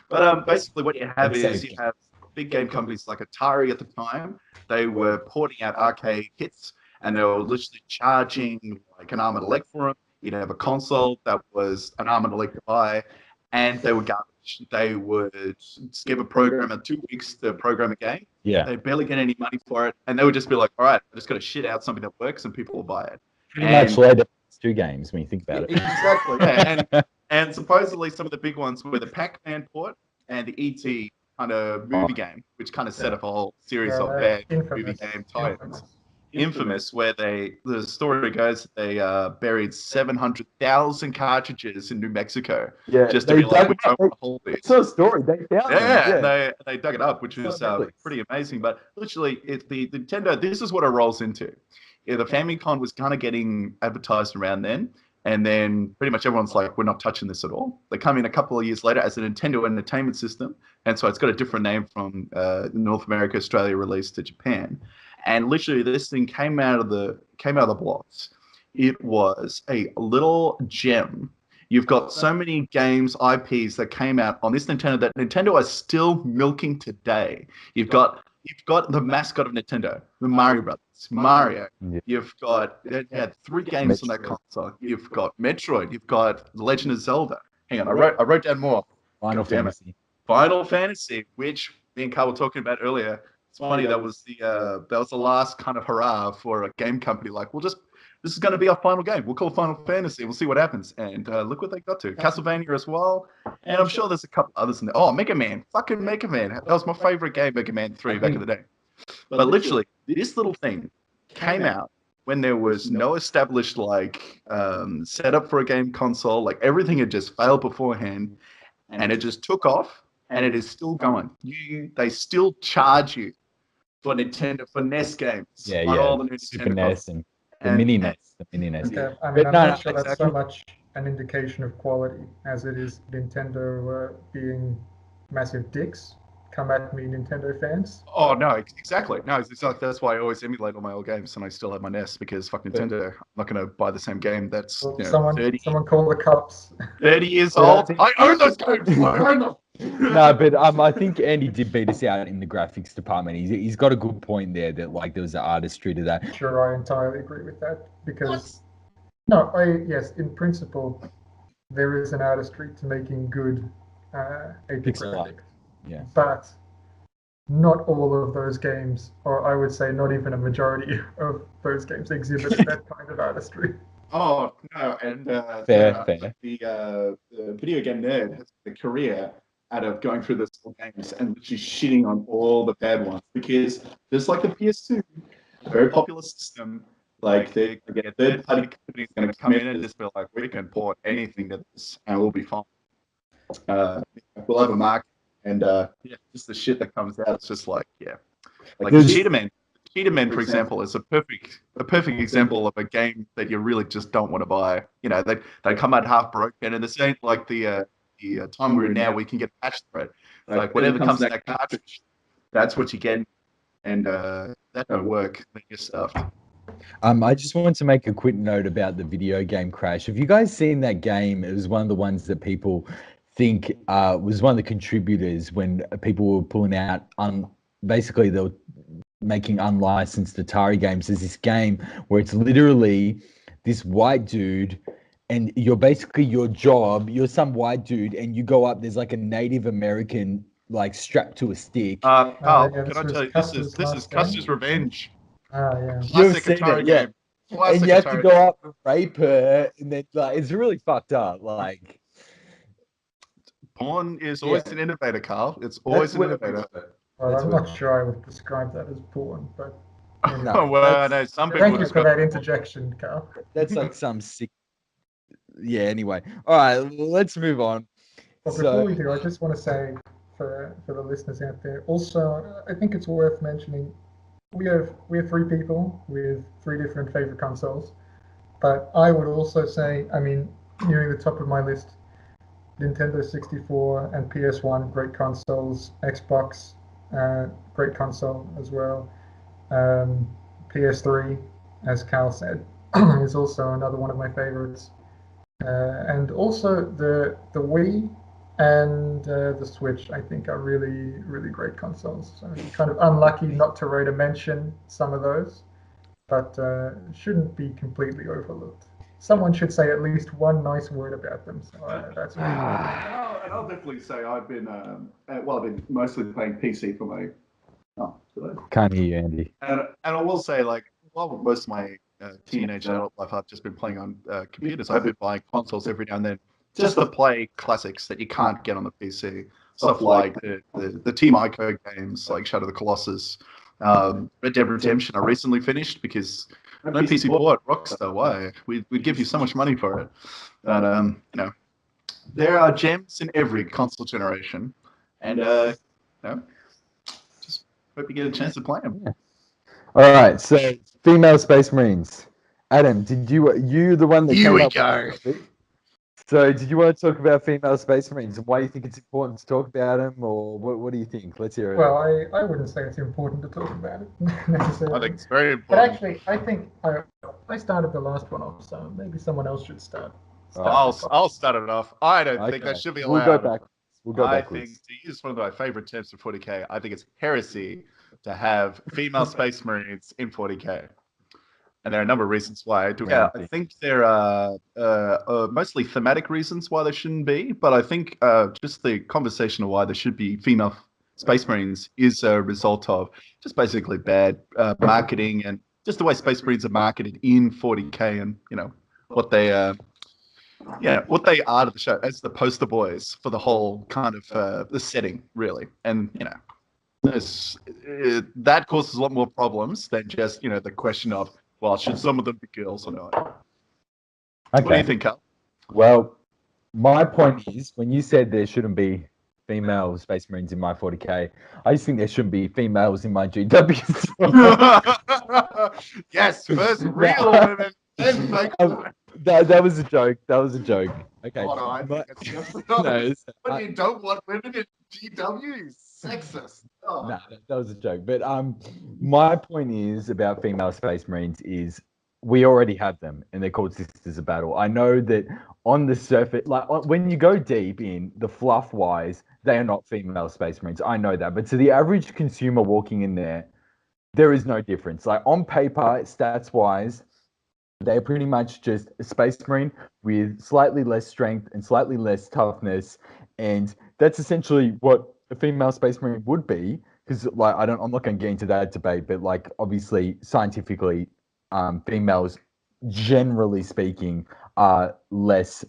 But basically what you have is you have big game companies like Atari at the time. They were porting out arcade hits, and they were literally charging like an arm and a leg for them. You'd have a console that was an arm and a leg to buy, and they were garbage. They would give a programmer 2 weeks to program a game. Yeah. They barely get any money for it, and they would just be like, all right, I just got to shit out something that works and people will buy it. Pretty much later 2 games when you think about it. Exactly. Yeah. And supposedly some of the big ones were the Pac-Man port and the E.T. kind of movie game, which kind of set up a whole series of bad movie game tie-ins. infamous, where the story goes they buried 700,000 cartridges in New Mexico. Yeah, just to be like, we don't want to hold these. It's a story. They found them. Yeah, they dug it up, which was pretty amazing. But literally, the Nintendo. This is what it rolls into. Yeah, the Famicom was kind of getting advertised around then, and then pretty much everyone's like, we're not touching this at all. They come in a couple of years later as a Nintendo Entertainment System, and so it's got a different name from North America, Australia, released to Japan. And literally, this thing came out of the blocks. It was a little gem. You've got so many games, IPs that came out on this Nintendo that Nintendo is still milking today. You've got the mascot of Nintendo, the Mario Brothers, Mario. Yeah. You've got it had 3 games on that console. You've got Metroid. You've got The Legend of Zelda. Hang on, I wrote down more. Final Fantasy, which me and Carl were talking about earlier. It's funny, that was the last kind of hurrah for a game company. Like, this is going to be our final game. We'll call it Final Fantasy. We'll see what happens. And look what they got to. Castlevania as well. And I'm sure there's a couple others in there. Oh, Mega Man. Fucking Mega Man. That was my favorite game, Mega Man 3, back in the day. But literally, this little thing came out when there was no established, setup for a game console. Like, everything had just failed beforehand. And it just took off. And it is still going. They still charge you for Nintendo, for NES games. Yeah. All the new Super NES and the mini NES. Okay. I mean, I'm not sure that's so much an indication of quality as it is Nintendo being massive dicks. Come at me, Nintendo fans. Oh, no, exactly. No, that's why I always emulate all my old games and I still have my NES, because fuck Nintendo. I'm not going to buy the same game that's someone call the cops. 30 years old. I own those games. I own them. No, but I think Andy did beat us out in the graphics department. He's got a good point there that there was an artistry to that. Sure, I entirely agree with that, because yes, in principle, there is an artistry to making good 8-bit graphics. Yeah. But not all of those games, or I would say not even a majority of those games, exhibit that kind of artistry. Oh no, and fair. The video game nerd has the career out of going through the games and literally shitting on all the bad ones, because just like the PS2, a very popular system, like a third party company is going to come in and just be like, we can port anything to this and we'll be fine. We'll have a market, and just the shit that comes out, it's just like Cheetah Man, for example, is a perfect example of a game that you really just don't want to buy. You know, they come out half broken, and this ain't like the time we're in now. We can get a patch thread. Like whatever comes in that cartridge, that's what you get, and that don't work. You're stuffed. I just wanted to make a quick note about the video game Crash. Have you guys seen that game? It was one of the ones that people think was one of the contributors when people were pulling out basically they were making unlicensed Atari games. There's this game where it's literally this white dude, and you're basically your some white dude, and you go up, there's like a Native American strapped to a stick. Carl, can I tell you, this is Custer's Revenge. Yeah. Classic Atari game. And you have to go up and rape her, and then it's really fucked up. Porn is always an innovator, Carl. It's always an innovator. Well, I'm not sure I would describe that as porn, but some people. Thank you for that interjection, Carl. That's like some sick. Yeah. Anyway, all right. Let's move on. But before we do, I just want to say for the listeners out there, also, I think it's worth mentioning we have 3 people with 3 different favorite consoles, but I would also say, I mean, nearing the top of my list, Nintendo 64 and PS1, great consoles. Xbox, great console as well. PS3, as Carl said, is also another one of my favorites. And also the Wii and the Switch, I think, are really, really great consoles. So I'm kind of unlucky not to rate a mention some of those, but shouldn't be completely overlooked. Someone should say at least one nice word about them. So that's what and I'll definitely say I've been mostly playing PC for my. Can't hear you, Andy. And I will say, while most of my teenage adult life I've just been playing on computers, I've been buying consoles every now and then just to play classics that you can't get on the PC. Stuff like the Team Ico games, like Shadow of the Colossus, Red Dead Redemption I recently finished because no PC port, Rockstar, why? We'd give you so much money for it. But, you know, there are gems in every console generation. And, you know, just hope you get a chance to play them. Yeah. All right, so female Space Marines. Adam, did you the one that Here came we up go. with it? So did you want to talk about female Space Marines and why you think it's important to talk about them, or what do you think? Let's hear it. Well, I wouldn't say it's important to talk about it necessarily. I think it's very important. But actually, I think I started the last one off, so maybe someone else should start. I'll start it off. I don't think that should be allowed. We'll go back. We'll go backwards. I think, to use one of my favorite terms for 40k, I think it's heresy to have female Space Marines in 40k. And there are a number of reasons why. I think there are mostly thematic reasons why there shouldn't be, but I think just the conversation of why there should be female Space Marines is a result of just basically bad marketing and just the way Space Marines are marketed in 40k, and you know what they are to the show as the poster boys for the whole kind of the setting, really. And you know, that causes a lot more problems than just the question of, well, should some of them be girls or not? Okay. What do you think, Carl? Well, my point is, when you said there shouldn't be female Space Marines in my 40k, I just think there shouldn't be females in my GWs. Yes, first real women, then fake women. That was a joke. That was a joke. Okay. Oh, no, I think it's just but you don't want women in GW? Sexist. Oh. No, that was a joke. But my point is about female Space Marines is we already have them, and they're called Sisters of Battle. I know that on the surface, like when you go deep in the fluff wise, they are not female Space Marines. I know that, but to the average consumer walking in there is no difference. Like on paper, stats wise, they're pretty much just a Space Marine with slightly less strength and slightly less toughness, and that's essentially what a female Space Marine would be. Because like I'm not going to get into that debate, but like obviously scientifically, females, generally speaking, are less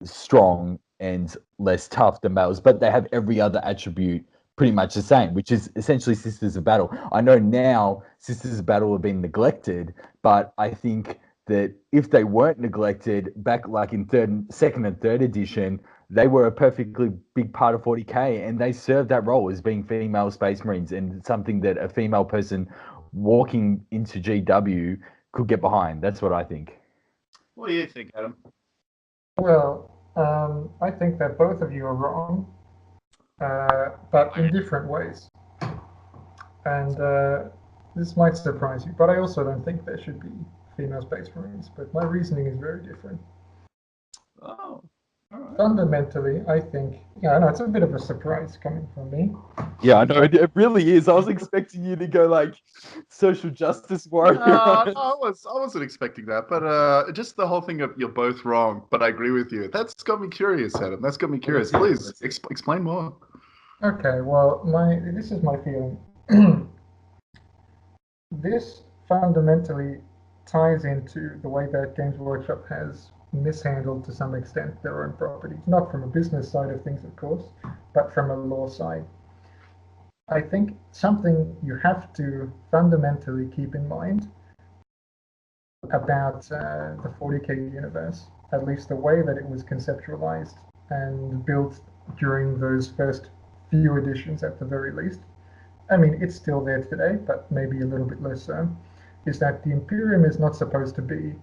strong and less tough than males, but they have every other attribute pretty much the same, which is essentially Sisters of Battle. I know now Sisters of Battle have been neglected, but I think that if they weren't neglected back like in second and third edition, they were a perfectly big part of 40k, and they served that role as being female Space Marines, and something that a female person walking into GW could get behind. That's what I think. What do you think, Adam? Well, I think that both of you are wrong, but in different ways. And this might surprise you, but I also don't think there should be female Space Marines, but my reasoning is very different. Oh. Right. Fundamentally, I think, I know it's a bit of a surprise coming from me. Yeah, I know, it really is. I was expecting you to go like social justice warrior. No, I wasn't expecting that, but just the whole thing of you're both wrong, but I agree with you. That's got me curious, Adam. That's got me curious. Please explain more. Okay, well, this is my feeling. This fundamentally ties into the way that Games Workshop has mishandled to some extent their own properties, not from a business side of things, of course, but from a law side. I think something you have to fundamentally keep in mind about the 40k universe, at least the way that it was conceptualized and built during those first few editions at the very least. I mean, it's still there today, but maybe a little bit less so, is that the Imperium is not supposed to be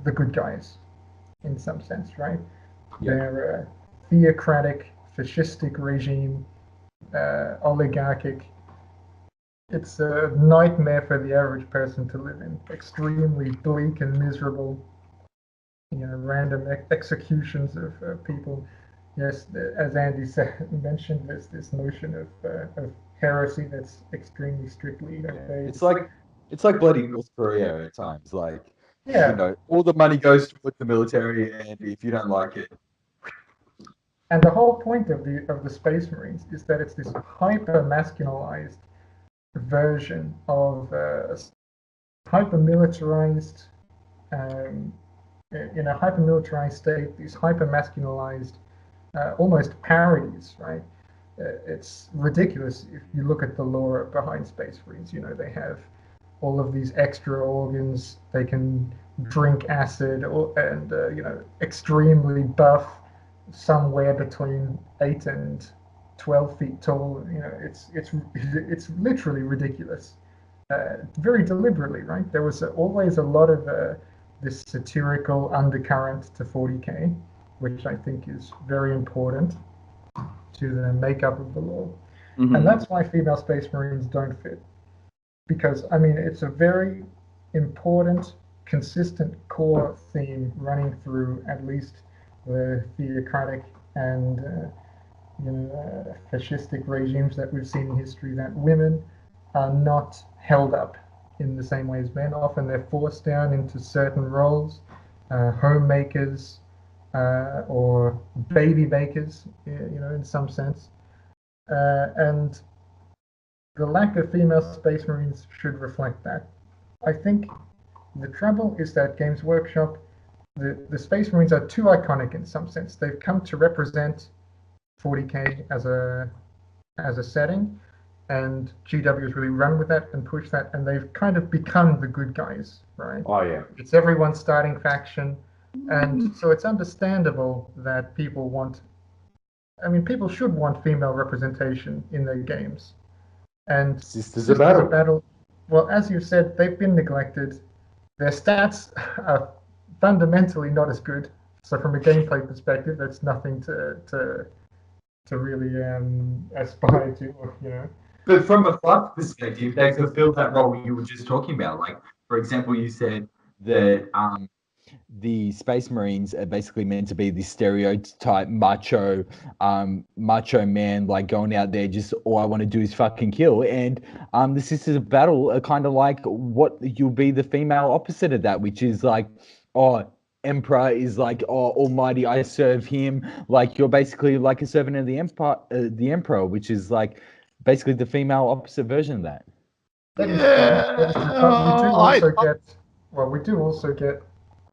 the good guys in some sense, right? Yeah. They're a theocratic, fascistic regime, oligarchic. It's a nightmare for the average person to live in. Extremely bleak and miserable. Random executions of people. Yes, as Andy mentioned, there's this notion of heresy that's extremely strictly obeyed. It's like bloody North Korea at times. Like, all the money goes towards the military, and if you don't like it. And the whole point of the Space Marines is that it's this hyper masculinized version of hyper militarized, in a hyper militarized state, these hyper masculinized, almost parodies, right, it's ridiculous if you look at the lore behind Space Marines. You know, they have all of these extra organs. They can drink acid, and you know, extremely buff, somewhere between 8 and 12 feet tall. You know, it's literally ridiculous. Very deliberately, right? There was always a lot of this satirical undercurrent to 40k, which I think is very important to the makeup of the lore. Mm-hmm. And that's why female Space Marines don't fit. Because, I mean, it's a very important, consistent core theme running through at least the theocratic and fascistic regimes that we've seen in history, that women are not held up in the same way as men. Often they're forced down into certain roles, homemakers or baby bakers, you know, in some sense. And the lack of female Space Marines should reflect that. I think the trouble is that Games Workshop, the Space Marines are too iconic in some sense. They've come to represent 40k as a setting, and GW has really run with that and pushed that, and they've kind of become the good guys, right? Oh yeah. It's everyone's starting faction, and so it's understandable that people should want female representation in their games. And Sisters of Battle. Well, as you said, they've been neglected. Their stats are fundamentally not as good. So from a gameplay perspective, that's nothing to really aspire to, you know. But from a fluff perspective, they fulfill that role you were just talking about. Like, for example, you said that the Space Marines are basically meant to be the stereotype macho man, like going out there, just all I want to do is fucking kill. And the Sisters of Battle are kind of like what you'll be the female opposite of that, which is like, oh, Emperor is like, oh, almighty, I serve him. Like, you're basically like a servant of the Emperor, which is like basically the female opposite version of that. That is true. But we do also get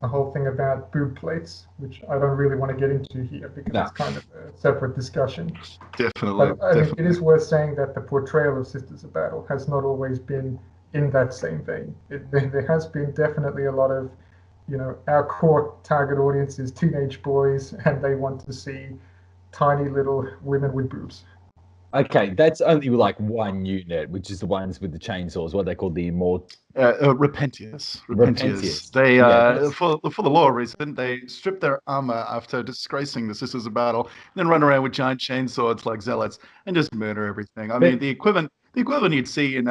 a whole thing about boob plates, which I don't really want to get into here because it's kind of a separate discussion. Definitely. But I mean, it is worth saying that the portrayal of Sisters of Battle has not always been in that same vein. There has been definitely a lot of, you know, our core target audience is teenage boys, and they want to see tiny little women with boobs. Okay, that's only like one unit, which is the ones with the chainsaws, what they call the immortal. Repentius. They, for the lore reason, they strip their armor after disgracing the Sisters of Battle, and then run around with giant chainswords like zealots and just murder everything. I mean, the equivalent you'd see in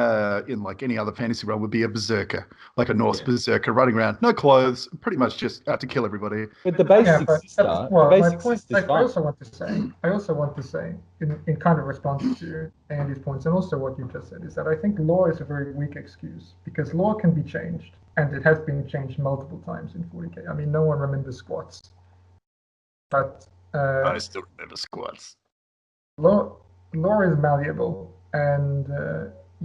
like any other fantasy realm would be a berserker, like a Norse berserker running around, no clothes, pretty much just out to kill everybody. But the basic I also want to say, in kind of response to Andy's points and also what you just said, is that I think lore is a very weak excuse, because lore can be changed, and it has been changed multiple times in 40k. I mean, no one remembers squats, but I still remember squats. Lore is malleable, and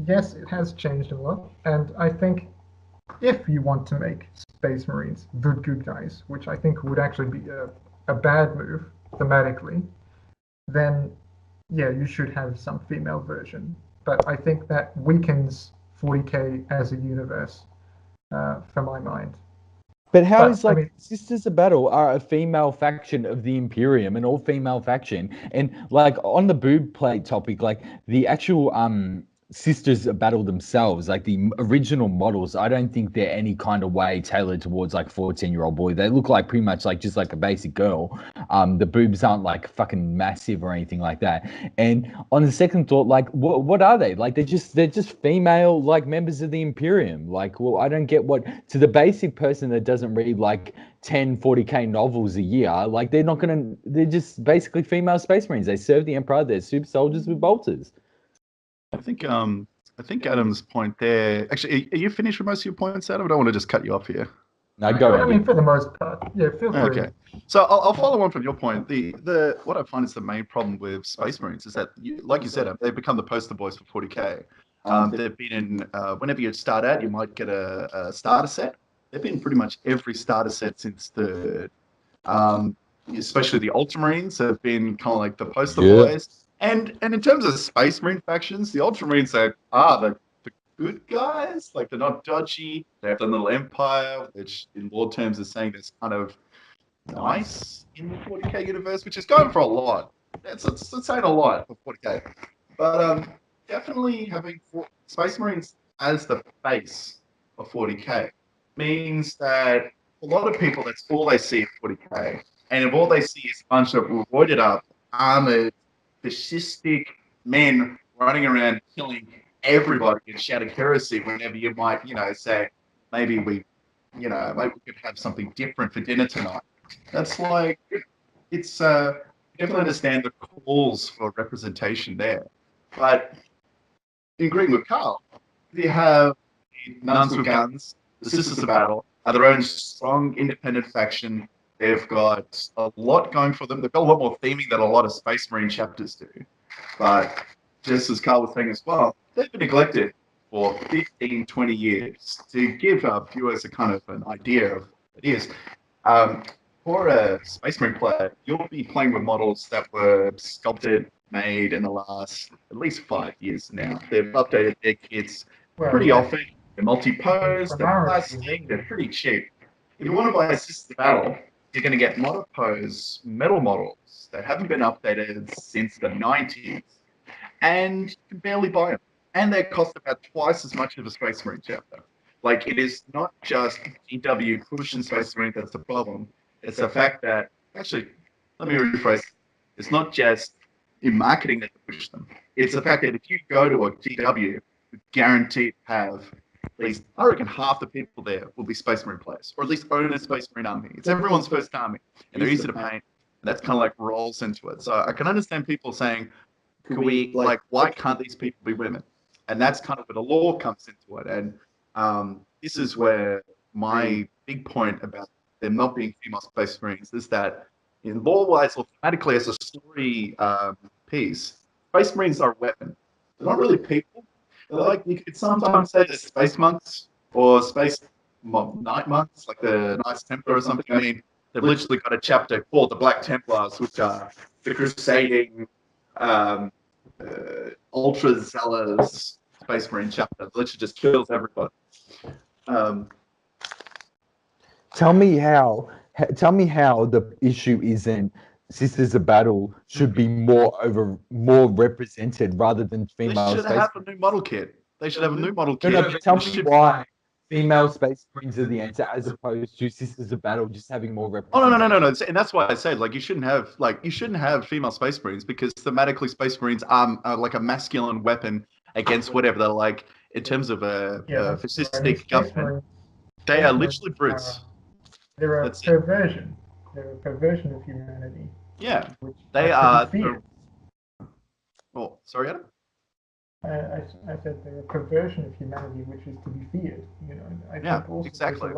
yes, it has changed a lot. And I think if you want to make Space Marines the good guys, which I think would actually be a bad move thematically, then yeah, you should have some female version. But I think that weakens 40k as a universe, for my mind. But Sisters of Battle are a female faction of the Imperium, an all-female faction, and like on the boob plate topic, like the actual Sisters of Battle themselves, like the original models, I don't think they're any kind of way tailored towards like 14-year-old boy. They look like pretty much like just like a basic girl. The boobs aren't like fucking massive or anything like that. And on the second thought, like what are they? Like they're just female like members of the Imperium. Like, well, I don't get what, to the basic person that doesn't read like 10 40k novels a year, like they're just basically female Space Marines. They serve the Emperor. They're super soldiers with bolters. I think Adam's point there. Actually, are you finished with most of your points, Adam? I don't want to just cut you off here. No, go ahead. I mean, for the most part, yeah. Feel free. Okay, so I'll follow on from your point. The what I find is the main problem with Space Marines is that, like you said, they've become the poster boys for 40k. They've been in whenever you start out, you might get a starter set. They've been pretty much every starter set since the, especially the Ultramarines have been kind of like the poster boys. And in terms of Space Marine factions, the Ultramarines are the good guys. Like, they're not dodgy. They have their little empire, which in lore terms is saying that's kind of nice in the 40k universe, which is going for a lot. It's saying a lot for 40k. But definitely having Space Marines as the base of 40k means that a lot of people, that's all they see in 40k. And if all they see is a bunch of roided up, armored, fascistic men running around killing everybody and shouting heresy whenever you might, say, maybe we could have something different for dinner tonight. That's like, it's, definitely understand the calls for representation there. But agreeing with Carl, you have Nuns with Guns, the Sisters of Battle, are their own strong, independent faction. They've got a lot going for them. They've got a lot more theming than a lot of Space Marine chapters do. But just as Carl was saying as well, they've been neglected for 15, 20 years. To give our viewers a kind of an idea of what it is, for a Space Marine player, you'll be playing with models that were sculpted, made in the last at least 5 years now. They've updated their kits pretty often. They're multi-pose, they're plastic, they're pretty cheap. If you want to buy a Sisters of Battle, you're going to get monopose metal models that haven't been updated since the 90s, and you can barely buy them. And they cost about twice as much of a Space Marine chapter. Like, it is not just GW pushing Space Marine that's the problem. It's the fact that, actually, let me rephrase, it's not just in marketing that they push them. It's the fact that if you go to a GW, you guaranteed have at least, I reckon, half the people there will be Space Marine players, or at least own a Space Marine army. It's everyone's first army, and they're easy to paint. And that's kind of like rolls into it. So I can understand people saying, can we, like, why can't these people be women? And that's kind of where the law comes into it. And this is where my big point about them not being female Space Marines is that, in lore-wise or thematically as a story piece, Space Marines are a weapon. They're not really people. They're like, you could sometimes say they're space monks or space night monks, like the Knights Templar or something. I mean, they've literally got a chapter called the Black Templars, which are the crusading, ultra zealous Space Marine chapter. Literally just kills everybody. Tell me how the issue isn't Sisters of Battle should be more represented rather than female. They should have a new model kit. They should have a new model kit. No, tell me why female Space Marines are the answer as opposed to Sisters of Battle just having more representation. Oh, no. And that's why I said, like, you shouldn't have female Space Marines, because thematically Space Marines are like a masculine weapon against whatever they're like in terms of a fascistic government. They are literally brutes. They're a perversion. They're a perversion of humanity. Yeah, they are. Oh, sorry, Adam. I said they're a perversion of humanity, which is to be feared. Yeah, exactly.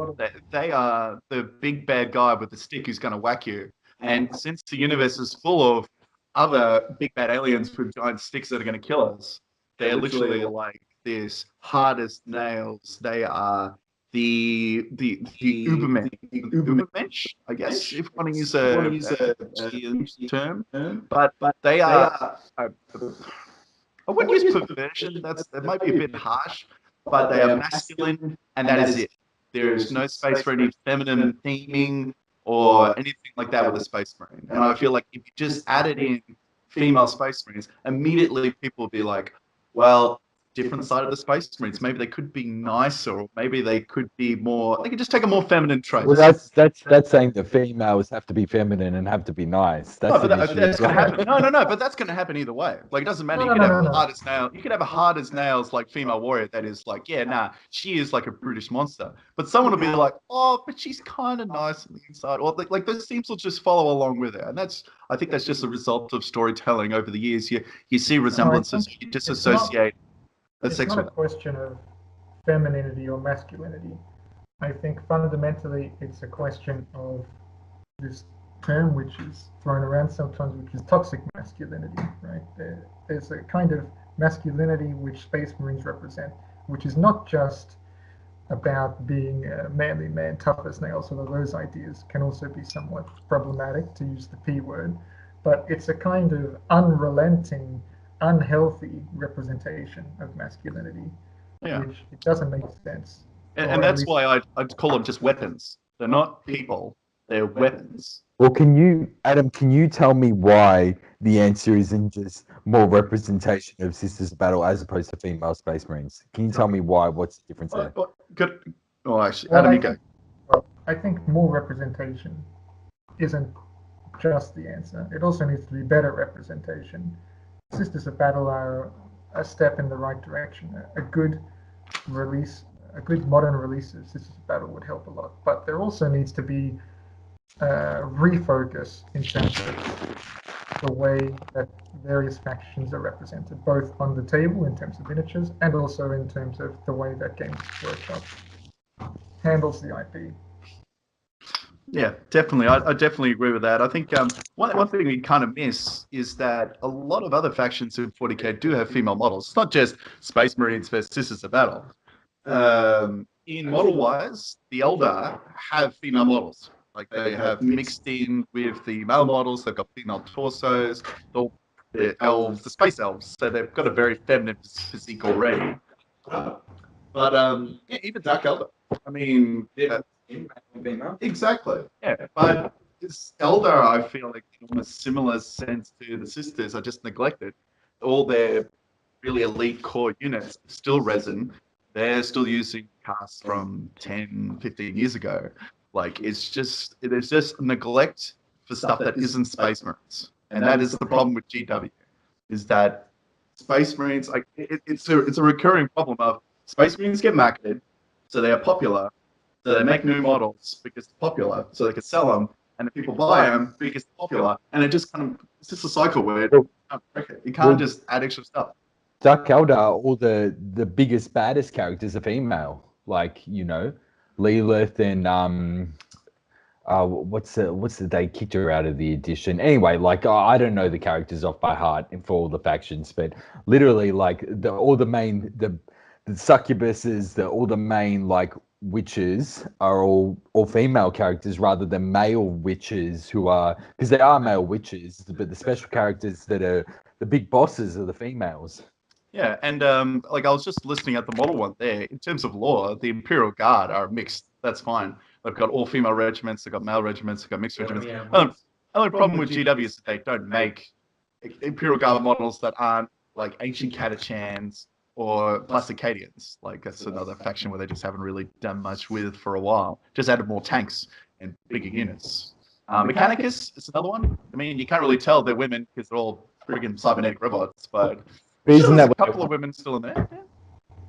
They are the big bad guy with the stick who's going to whack you. And since the universe is full of other big bad aliens with giant sticks that are going to kill us, they're literally like this hard as nails. They are the Ubermensch, I guess, if you want to use a term. But they are. I wouldn't use perversion. That might be a bit harsh, but they are masculine, and that is it. There is no space for any feminine theming or anything like that with a Space Marine. And I feel like if you just added in female Space Marines, immediately people would be like, well, different side of the Space Marines. Maybe they could be nicer, or maybe they could be more. They could just take a more feminine trait. Well, that's saying the females have to be feminine and have to be nice. That's going to happen. No. But that's going to happen either way. Like, it doesn't matter. You could have hard as nails. You could have a hard as nails like female warrior that is like, she is like a brutish monster. But someone will be like, oh, but she's kind of nice on the inside, or like those themes will just follow along with her. And I think that's just a result of storytelling over the years. You see resemblances. You disassociate. It's not a question of femininity or masculinity. I think fundamentally it's a question of this term which is thrown around sometimes, which is toxic masculinity, right? There's a kind of masculinity which Space Marines represent, which is not just about being a manly man, tough as nails, although those ideas can also be somewhat problematic, to use the P word. but it's a kind of unrelenting, unhealthy representation of masculinity, which it doesn't make sense. And that's why I'd call them just weapons. They're not people, they're weapons. Well, Adam, can you tell me why the answer isn't just more representation of Sisters of Battle as opposed to female Space Marines? Can you tell me why? What's the difference there? Good. Oh, actually, Adam, you go. Well, I think more representation isn't just the answer. It also needs to be better representation. Sisters of Battle are a step in the right direction. A good modern release of Sisters of Battle would help a lot. But there also needs to be refocus in terms of the way that various factions are represented, both on the table in terms of miniatures and also in terms of the way that Games Workshop handles the IP. Yeah, definitely. I definitely agree with that. I think one thing we kind of miss is that a lot of other factions in 40k do have female models. It's not just Space Marines versus Sisters of Battle. In model-wise, the Eldar have female models. Like they have mixed in with the male models. They've got female torsos. The elves, the space elves. So they've got a very feminine physique already. But even Dark Eldar. I mean, exactly. Yeah, but this Eldar, I feel like in a similar sense to the Sisters, are just neglected. All their really elite core units still resin. They're still using casts from 10, 15 years ago. Like, there's just neglect for stuff that isn't Space Marines. And that is the problem with GW, is that Space Marines, like, it's a recurring problem of Space Marines get marketed, so they are popular, so they make new models because it's popular, so they can sell them, and the people buy them because it's popular, and it's just a cycle where you can't just add extra stuff. Dark Eldar, all the biggest, baddest characters are female. Like, Lilith and what's the they kicked her out of the edition. Anyway, like I don't know the characters off by heart for all the factions, but literally like all the main the succubuses, all the main like witches are all female characters rather than male witches who are, because they are male witches, but the special characters that are the big bosses are the females. Yeah, and like I was just listening at the model one there. In terms of lore, the Imperial Guard are mixed. That's fine. They've got all female regiments. They've got male regiments. They've got mixed regiments. The only problem with GW is that they don't make Imperial Guard models that aren't like ancient Catachans or Plasticadians. Like that's another faction where they just haven't really done much with for a while. Just added more tanks and bigger units. Mechanicus is another one. I mean, you can't really tell they're women because they're all friggin' cybernetic robots, but isn't that a couple of women still in there? Yeah.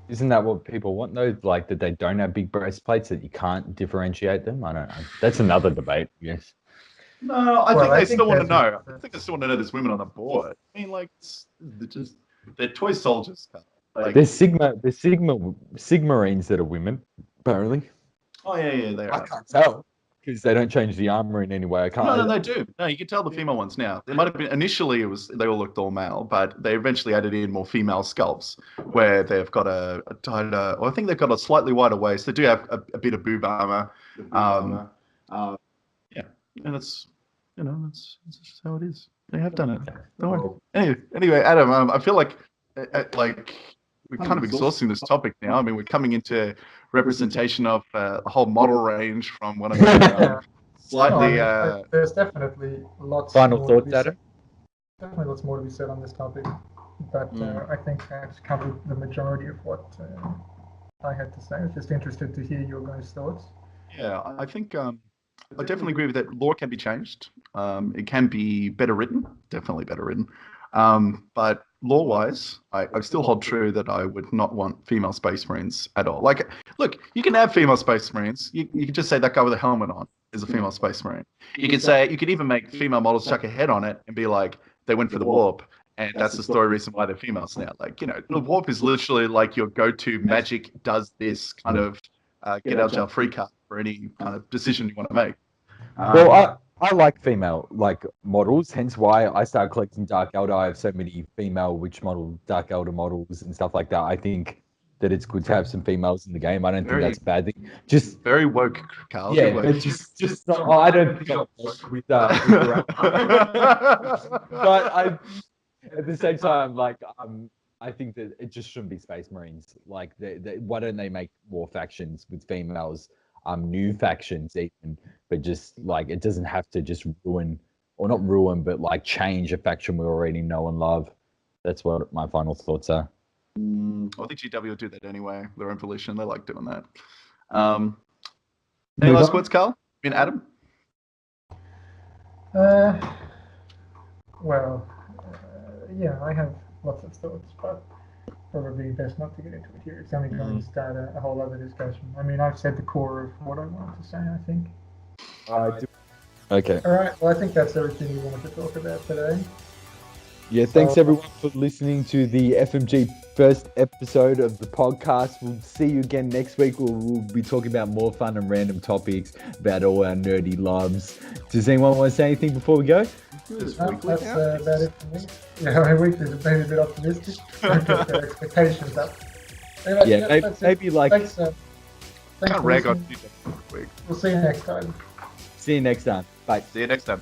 Isn't that what people want though? Like that they don't have big breastplates, that you can't differentiate them? I don't know. That's another debate, yes. No, I think they still want to know. I think they still want to know there's women on the board. I mean, like, they're toy soldiers. Like, there's Sigmarines that are women, apparently. Oh yeah, they are. I can't tell. Because they don't change the armor in any way. I can't. No, they do. No, you can tell the female ones now. They might have been initially they all looked all male, but they eventually added in more female sculpts where they've got a tighter. Or I think they've got a slightly wider waist. They do have a bit of boob armor. Yeah, and it's that's just how it is. They have done it. Don't worry. Anyway, Adam, I feel like we're kind of exhausting this topic now. I mean, we're coming into representation of a whole model range from one of the slightly. There's definitely lots. Final thoughts, Adam? Definitely lots more to be said on this topic, but I think that's covered the majority of what I had to say. I was just interested to hear your guys' thoughts. Yeah, I think I definitely agree with that. Lore can be changed. It can be better written. Definitely better written. But lore-wise, I still hold true that I would not want female Space Marines at all. Like, look, you can have female Space Marines. You can just say that guy with a helmet on is a female Space Marine. You could even make female models chuck a head on it and be like, they went for the warp, and that's the story reason why they're females now. Like, the warp is literally like your go-to magic does this kind of get out jail free card for any kind of decision you want to make. Well, I like female models, hence why I started collecting Dark Eldar. I have so many female witch model Dark Eldar models and stuff like that. I think that it's good to have some females in the game. I don't think Very- that's a bad thing. Just Very woke, Carl. yeah, Very woke. but just not. I don't think I'm with the but I at the same time, like I think that it just shouldn't be Space Marines. Like, why don't they make more factions with females, new factions even, but just like it doesn't have to just ruin, or not ruin, but like change a faction we already know and love. That's what my final thoughts are. I think GW will do that anyway, their own volition. They like doing that. Any last words, Carl? I mean, Adam? Yeah, I have lots of thoughts, but probably best not to get into it here. It's only going to start a whole other discussion. I mean, I've said the core of what I wanted to say, I think. Okay. All right, well, I think that's everything we wanted to talk about today. Yeah, thanks everyone for listening to the FMG first episode of the podcast. We'll see you again next week. We'll be talking about more fun and random topics about all our nerdy loves. Does anyone want to say anything before we go? That's about it for me. Yeah, my weekly is maybe a bit optimistic. Don't get their expectations up. Anyway, yeah, maybe like... Thanks Can't rag on you. We'll see you next time. See you next time. Bye. See you next time.